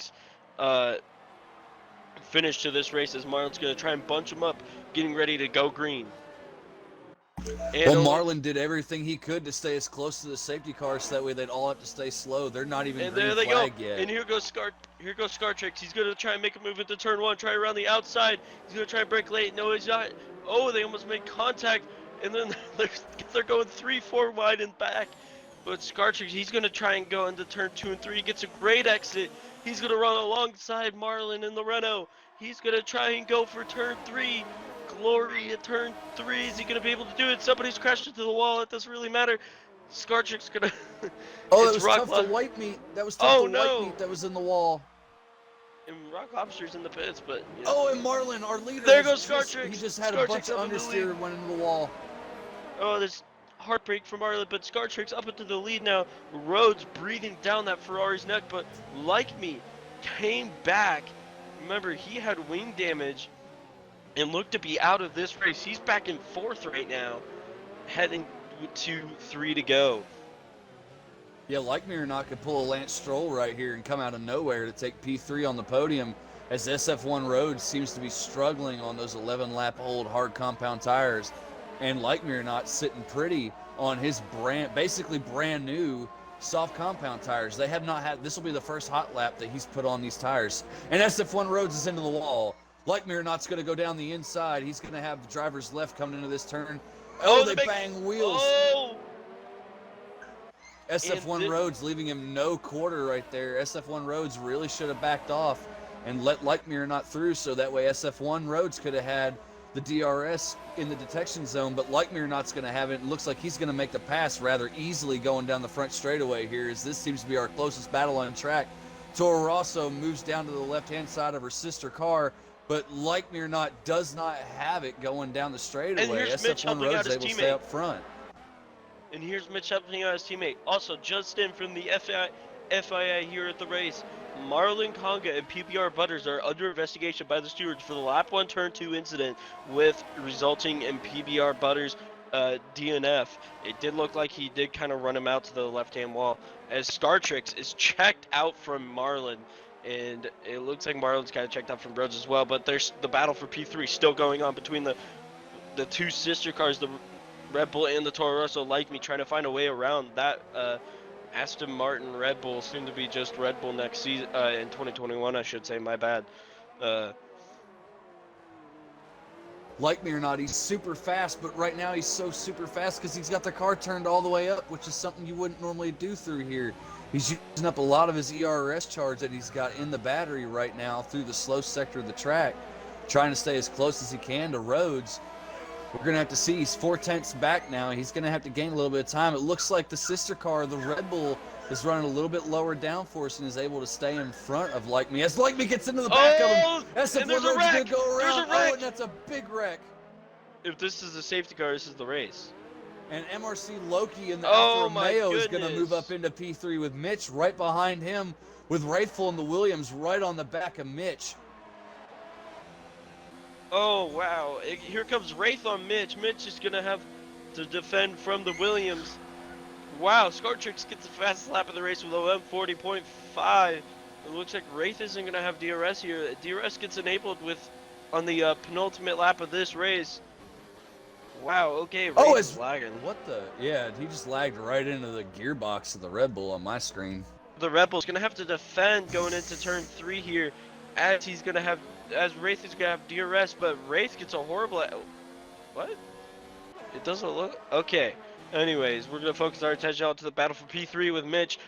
finish to this race as Marlon's going to try and bunch them up, getting ready to go green. And well, Marlon did everything he could to stay as close to the safety car so that way they'd all have to stay slow. They're not even green flag yet. And here goes Scartrix. He's going to try and make a move into turn 1, try around the outside. He's going to try and break late. No, he's not. Oh, they almost made contact. And then they're going 3-4 wide and back. But Scartrix, he's going to try and go into turn 2 and 3. He gets a great exit. He's going to run alongside Marlon in the Renault. He's going to try and go for turn 3. Glory at turn 3. Is he going to be able to do it? Somebody's crashed into the wall. It doesn't really matter. Scartrix going to... Oh, that was tough to white meat. That was tough to white meat that was in the wall. And Rock Lobster's in the pits, but... You know. Oh, and Marlon, our leader... There goes Scartrix. He just had a bunch of understeer and went into the wall. Oh, this heartbreak from Marlon, but Scartrix up into the lead now. Rhodes breathing down that Ferrari's neck, but like me, came back. Remember, he had wing damage and looked to be out of this race. He's back in 4th right now, heading to 3 to go. Yeah, like me or not, could pull a Lance Stroll right here and come out of nowhere to take P3 on the podium, as SF1 Rhodes seems to be struggling on those 11-lap old hard compound tires, and like me or not, sitting pretty on his basically brand new soft compound tires. They have not had, this will be the first hot lap that he's put on these tires. And SF1 Rhodes is into the wall. Like me or not's going to go down the inside. He's going to have the driver's left coming into this turn. Oh, they bang wheels. Oh! SF1 Rhodes leaving him no quarter right there. SF1 Rhodes really should have backed off and let Like Me or Not through, so that way SF1 Rhodes could have had the DRS in the detection zone, but Like Me or Not's going to have it. It looks like he's going to make the pass rather easily going down the front straightaway here, as this seems to be our closest battle on track. Toro Rosso moves down to the left-hand side of her sister car, but Like Me or Not does not have it going down the straightaway. SF1 Rhodes able to stay up front. And here's Mitch helping out his teammate. Also, just in from the FIA here at the race, Marlon Conga and PBR Butters are under investigation by the stewards for the lap 1 turn 2 incident, with resulting in PBR Butters DNF. It did look like he did kind of run him out to the left-hand wall, as Scartrix is checked out from Marlon, and it looks like Marlon's kind of checked out from Rhodes as well. But there's the battle for P3 still going on between the 2 sister cars, the Red Bull and the Toro Rosso. Like Me trying to find a way around that Aston Martin, Red Bull, soon to be just Red Bull next season, in 2021, I should say, my bad. Like me or not, he's super fast, but right now he's so super fast because he's got the car turned all the way up, which is something you wouldn't normally do through here. He's using up a lot of his ERS charge that he's got in the battery right now through the slow sector of the track, trying to stay as close as he can to Rhodes. We're going to have to see. He's 4/10 back now. He's going to have to gain a little bit of time. It looks like the sister car, the Red Bull, is running a little bit lower downforce and is able to stay in front of Like Me. As Like Me gets into the back of him, SF1 Road's going to go around. Oh, and that's a big wreck. If this is a safety car, this is the race. And MRC Loki in the Alfa Romeo is going to move up into P3 with Mitch right behind him, with Wraithful and the Williams right on the back of Mitch. Oh, wow. Here comes Wraith on Mitch. Mitch is going to have to defend from the Williams. Wow, Scartrix gets the fastest lap of the race with OM 40.5. It looks like Wraith isn't going to have DRS here. DRS gets enabled on the penultimate lap of this race. Wow, okay, Wraith is lagging. What the? Yeah, he just lagged right into the gearbox of the Red Bull on my screen. The Red Bull's going to have to defend going into turn 3 here, as Wraith is going to have DRS, but Wraith gets a horrible... What? It doesn't look... Okay. Anyways, we're going to focus our attention out to the battle for P3 with Mitch,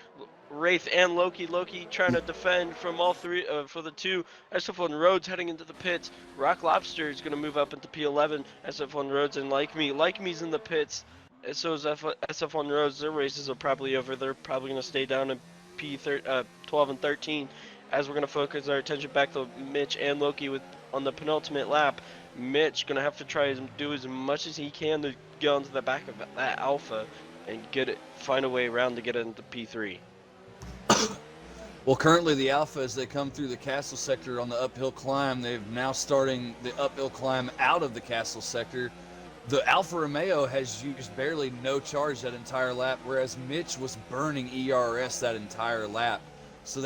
Wraith, and Loki. Loki trying to defend from all three, for the two. SF1 Rhodes heading into the pits. Rock Lobster is going to move up into P11. SF1 Rhodes and Like Me. Like Me's in the pits. And so is SF1 Rhodes. Their races are probably over. They're probably going to stay down in P12 and 13. As we're going to focus our attention back to Mitch and Loki on the penultimate lap. Mitch going to have to try to do as much as he can to get onto the back of that Alpha and find a way around to get it into P3. Well, currently the Alpha, as they come through the castle sector on the uphill climb, they're now starting the uphill climb out of the castle sector. The Alfa Romeo has used barely no charge that entire lap, whereas Mitch was burning ERS that entire lap. So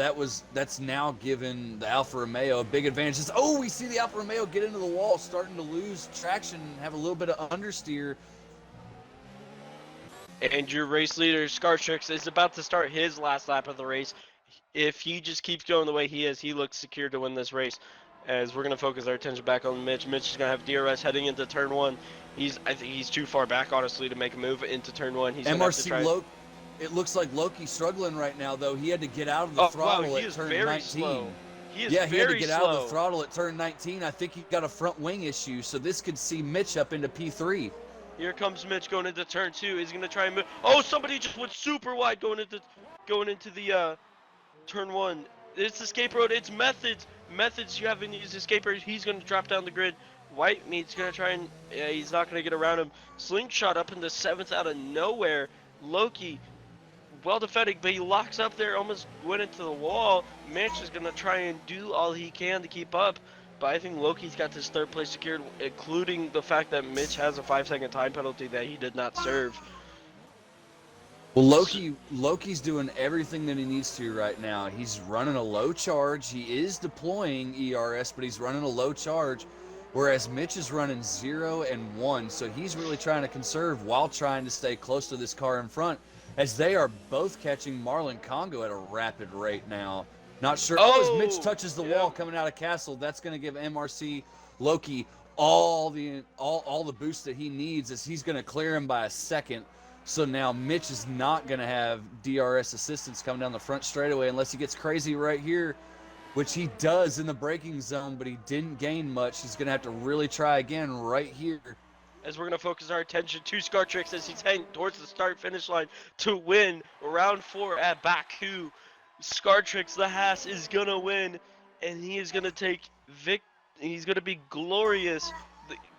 that's now given the Alfa Romeo a big advantage. Oh, we see the Alfa Romeo get into the wall, starting to lose traction and have a little bit of understeer. And your race leader, Scartrix, is about to start his last lap of the race. If he just keeps going the way he is, he looks secure to win this race. As we're going to focus our attention back on Mitch. Mitch is going to have DRS heading into turn 1. I think he's too far back, honestly, to make a move into turn 1. He's MRC It looks like Loki's struggling right now, though. He had to get out of the throttle at turn 19. Slow. He had to get out of the throttle at turn 19. I think he got a front wing issue, so this could see Mitch up into P3. Here comes Mitch going into turn 2. He's going to try and move. Oh, somebody just went super wide going into the turn 1. It's escape road. It's Methods. Methods, you haven't used escape road. He's going to drop down the grid. White Meat's going to try and... Yeah, he's not going to get around him. Slingshot up into 7th out of nowhere. Loki... well defended, but he locks up there, almost went into the wall. Mitch is going to try and do all he can to keep up, but I think Loki's got this third place secured, including the fact that Mitch has a 5-second time penalty that he did not serve. Well, Loki's doing everything that he needs to right now. He's running a low charge. He is deploying ERS, but he's running a low charge, whereas Mitch is running 0 and 1, so he's really trying to conserve while trying to stay close to this car in front, as they are both catching Marlon Congo at a rapid rate now. Not sure. Oh, as Mitch touches the wall coming out of Castle, that's going to give MRC Loki all the boost that he needs, as he's going to clear him by a second. So now Mitch is not going to have DRS assistance coming down the front straightaway unless he gets crazy right here, which he does in the braking zone, but he didn't gain much. He's going to have to really try again right here. As we're going to focus our attention to Scartrix as he's heading towards the start-finish line to win round 4 at Baku. Scartrix, the Haas, is going to win, and he is going to take he's going to be glorious.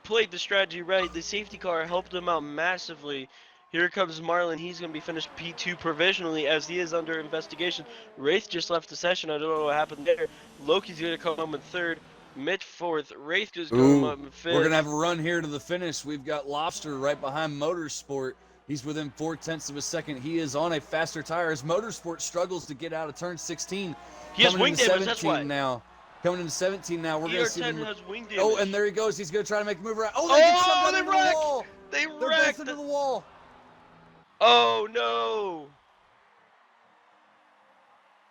Played the strategy right. The safety car helped him out massively. Here comes Marlon. He's going to be finished P2 provisionally as he is under investigation. Wraith just left the session. I don't know what happened there. Loki's going to come home in 3rd. Mitch 4th. Wraith just going up in 5th. We're going to have a run here to the finish. We've got Lobster right behind Motorsport. He's within 0.4 of a second. He is on a faster tire as Motorsport struggles to get out of turn 16. He has wing damage, that's why. Now. Coming into 17 now. We're going to see him. Has wing damage. Oh, and there he goes. He's going to try to make a move around. Oh, they get shoved into the wall. They're both into the wall. Oh, no.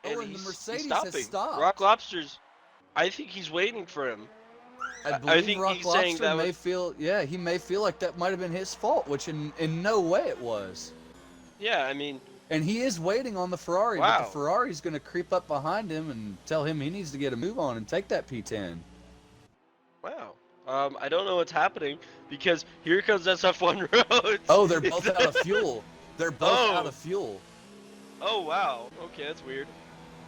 and and the he's Mercedes stopping. has stopped. Rock Lobster's. I think he's waiting for him. I believe think Rock he's saying Lobster that may was- feel, he may feel like that might have been his fault, which in no way it was. Yeah, I mean, And he is waiting on the Ferrari, but Wow. the Ferrari's going to creep up behind him and tell him he needs to get a move on and take that P10. wow. I don't know what's happening because here comes SF1 Roads. Oh, they're both out of fuel. They're both out Oh. of fuel. Oh wow. Okay, that's weird.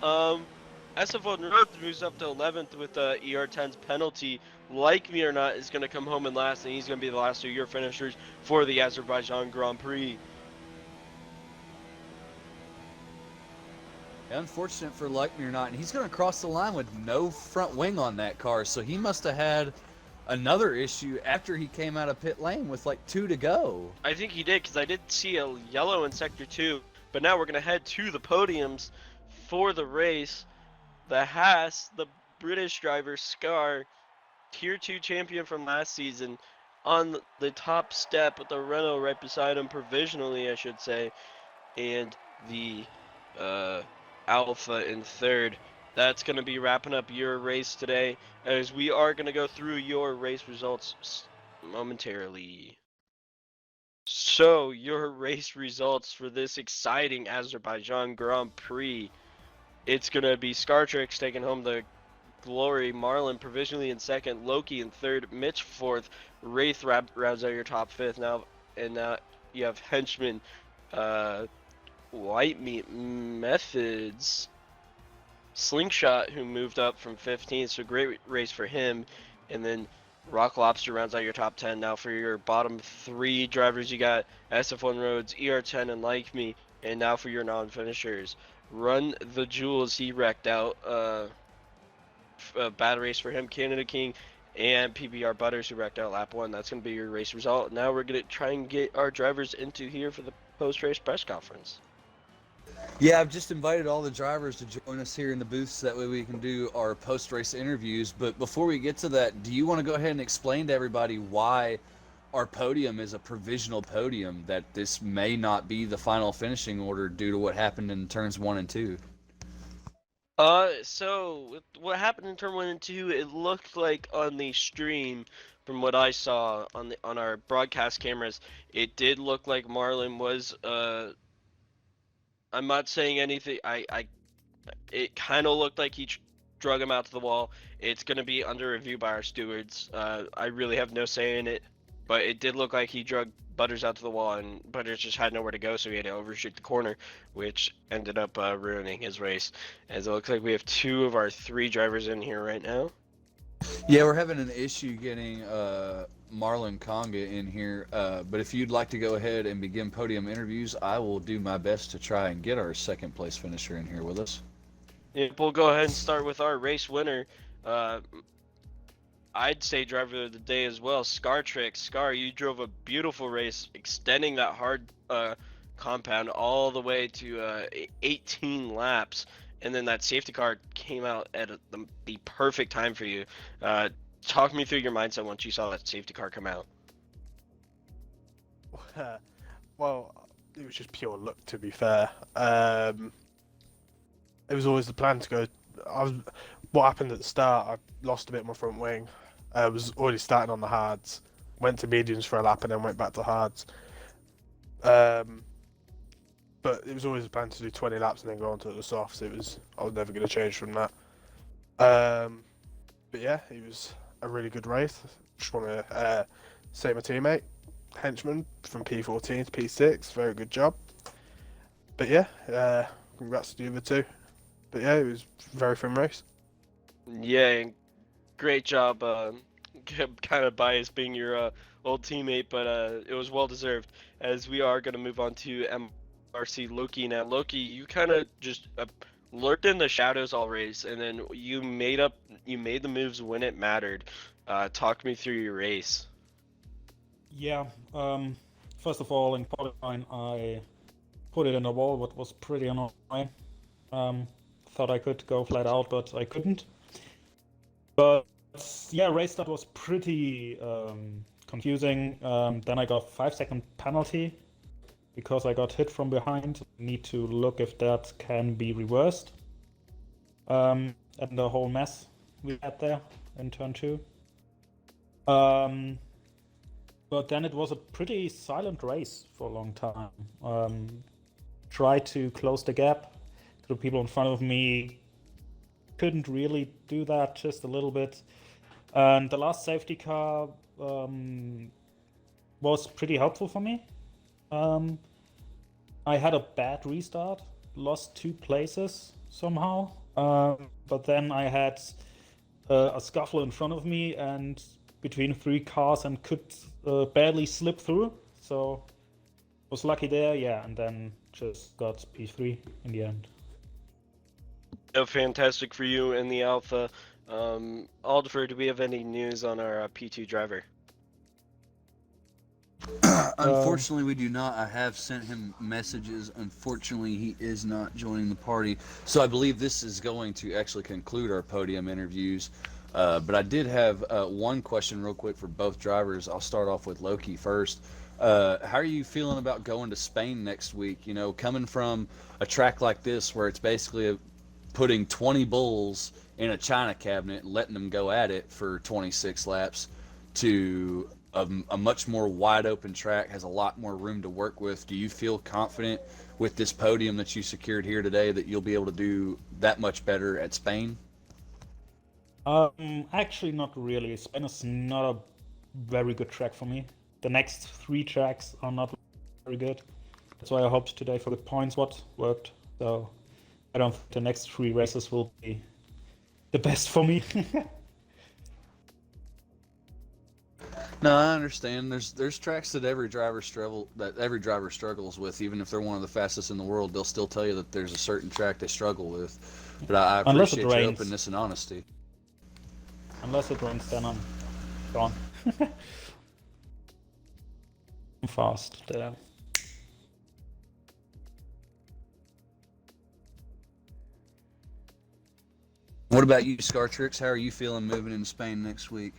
SF1 Roads moves up to 11th with ER10's penalty. Like me or not, is going to come home in last, and he's going to be the last of your finishers for the Azerbaijan Grand Prix. Unfortunate for Like Me or Not, and he's going to cross the line with no front wing on that car, so he must have had another issue after he came out of pit lane with like 2 to go. I think he did because I did see a yellow in Sector 2, but now we're going to head to the podiums for the race. The Haas, the British driver Scar, Tier 2 champion from last season, on the top step with the Renault right beside him, provisionally I should say, and the Alpha in third. That's going to be wrapping up your race today, as we are going to go through your race results momentarily. So, your race results for this exciting Azerbaijan Grand Prix. It's going to be Scartrix taking home the glory, Marlon provisionally in second, Loki in third, Mitch fourth, Wraith rounds out your top fifth. Now you have Henchman, White Meat Methods, Slingshot, who moved up from 15th, so great race for him. And then Rock Lobster rounds out your top 10. Now for your bottom 3 drivers, you got SF1 Roads, ER10, and Like Me. And now for your non-finishers, Run the Jewels, he wrecked out. A bad race for him, Canada King, and PBR Butters, who wrecked out lap 1. That's going to be your race result. Now we're going to try and get our drivers into here for the post-race press conference. Yeah, I've just invited all the drivers to join us here in the booth so that way we can do our post-race interviews. But before we get to that, do you want to go ahead and explain to everybody why our podium is a provisional podium, that this may not be the final finishing order due to what happened in turns 1 and 2? So what happened in turn 1 and 2, it looked like on the stream, from what I saw on our broadcast cameras, it did look like Marlon was, I'm not saying anything, it kind of looked like he drug him out to the wall. It's going to be under review by our stewards. I really have no say in it, but it did look like he drug Butters out to the wall, and Butters just had nowhere to go, so he had to overshoot the corner, which ended up ruining his race. As it looks like we have 2 of our 3 drivers in here right now. Yeah, we're having an issue getting Marlon Conga in here, but if you'd like to go ahead and begin podium interviews, I will do my best to try and get our second place finisher in here with us. Yeah, we'll go ahead and start with our race winner. I'd say driver of the day as well, Scartrix. Scar, you drove a beautiful race, extending that hard compound all the way to 18 laps, and then that safety car came out at the perfect time for you. Talk me through your mindset once you saw that safety car come out. Well, it was just pure luck, to be fair. It was always the plan to go. What happened at the start, I lost a bit of my front wing. I was already starting on the hards, went to mediums for a lap and then went back to hards. But it was always the plan to do 20 laps and then go on to the softs. I was never going to change from that. But yeah, it was a really good race. Just want to say my teammate, Henchman, from P14 to P6, very good job. But yeah, congrats to the other 2. But yeah, it was a very fun race. Yeah, great job. Kind of biased being your old teammate, but it was well deserved. As we are going to move on to MRC Loki now. Loki, you kind of just lurked in the shadows all race, and then you made the moves when it mattered. Talk me through your race. Yeah. First of all, in qualifying, I put it in the wall, what was pretty annoying. Thought I could go flat out, but I couldn't. But yeah, race start was pretty confusing. Then I got 5-second penalty because I got hit from behind. Need to look if that can be reversed. and the whole mess we had there in turn 2. But then it was a pretty silent race for a long time. Tried to close the gap to the people in front of me. Couldn't really do that, just a little bit. And the last safety car was pretty helpful for me. I had a bad restart, lost 2 places somehow. But then I had a scuffle in front of me and between 3 cars and could barely slip through. So was lucky there, yeah, and then just got P3 in the end. Fantastic for you in the Alpha. Aldifer, do we have any news on our P2 driver? Unfortunately, we do not. I have sent him messages. Unfortunately, he is not joining the party. So I believe this is going to actually conclude our podium interviews. But I did have one question real quick for both drivers. I'll start off with Loki first. How are you feeling about going to Spain next week? You know, coming from a track like this where it's basically putting 20 bulls in a china cabinet and letting them go at it for 26 laps to a much more wide open track, has a lot more room to work with. Do you feel confident with this podium that you secured here today that you'll be able to do that much better at Spain? Actually not really. Spain is not a very good track for me. The next 3 tracks are not very good. That's why I hoped today for the points what worked. So I don't think the next 3 races will be the best for me. No, I understand. There's tracks that every driver struggles with. Even if they're one of the fastest in the world, they'll still tell you that there's a certain track they struggle with. But I appreciate your openness and honesty. Unless it rains, then I'm gone. I'm fast there. What about you, Scartrix? How are you feeling moving into Spain next week?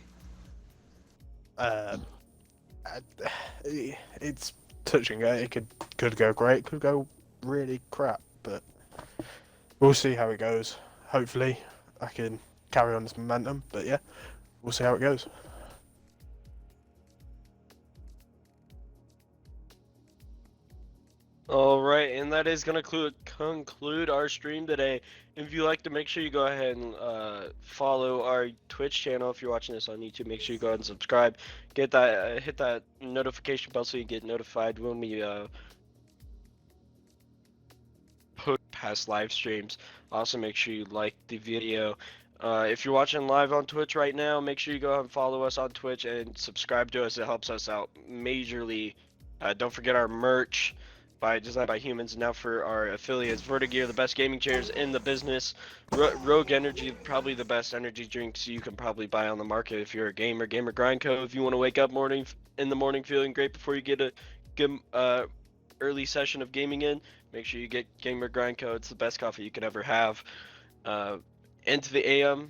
It's touch and go. It could go great, could go really crap, but we'll see how it goes. Hopefully, I can carry on this momentum, but yeah, we'll see how it goes. All right, and that is going to conclude our stream today. If you like to, make sure you go ahead and follow our Twitch channel. If you're watching this on YouTube, make sure you go ahead and subscribe. Get that, hit that notification bell so you get notified when we put past live streams. Also, make sure you like the video. If you're watching live on Twitch right now, make sure you go ahead and follow us on Twitch and subscribe to us. It helps us out majorly. Don't forget our merch. Designed by humans. Now for our affiliates, Vertigear, the best gaming chairs in the business. Rogue Energy, probably the best energy drinks you can probably buy on the market if you're a gamer. Gamer Grindco, if you want to wake up in the morning feeling great before you get a good early session of gaming in, make sure you get Gamer Grindco. It's the best coffee you could ever have. Into the AM,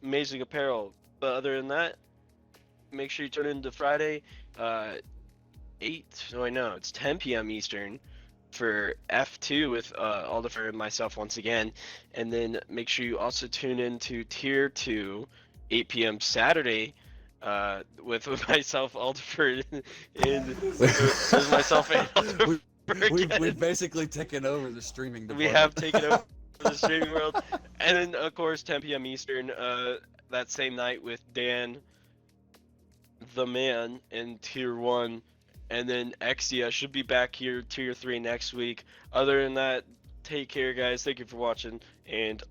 amazing apparel. But other than that, make sure you turn into Friday. 10 p.m. Eastern for F2 with Aldifer and myself once again. And then make sure you also tune in to Tier 2, 8 p.m. Saturday with myself, Aldifer, and with myself and Aldifer. We've basically taken over the streaming department. We have taken over the streaming world. And then, of course, 10 p.m. Eastern that same night with Dan, the man, in Tier 1. And then Exia should be back here, Tier 3 next week. Other than that, take care, guys. Thank you for watching, and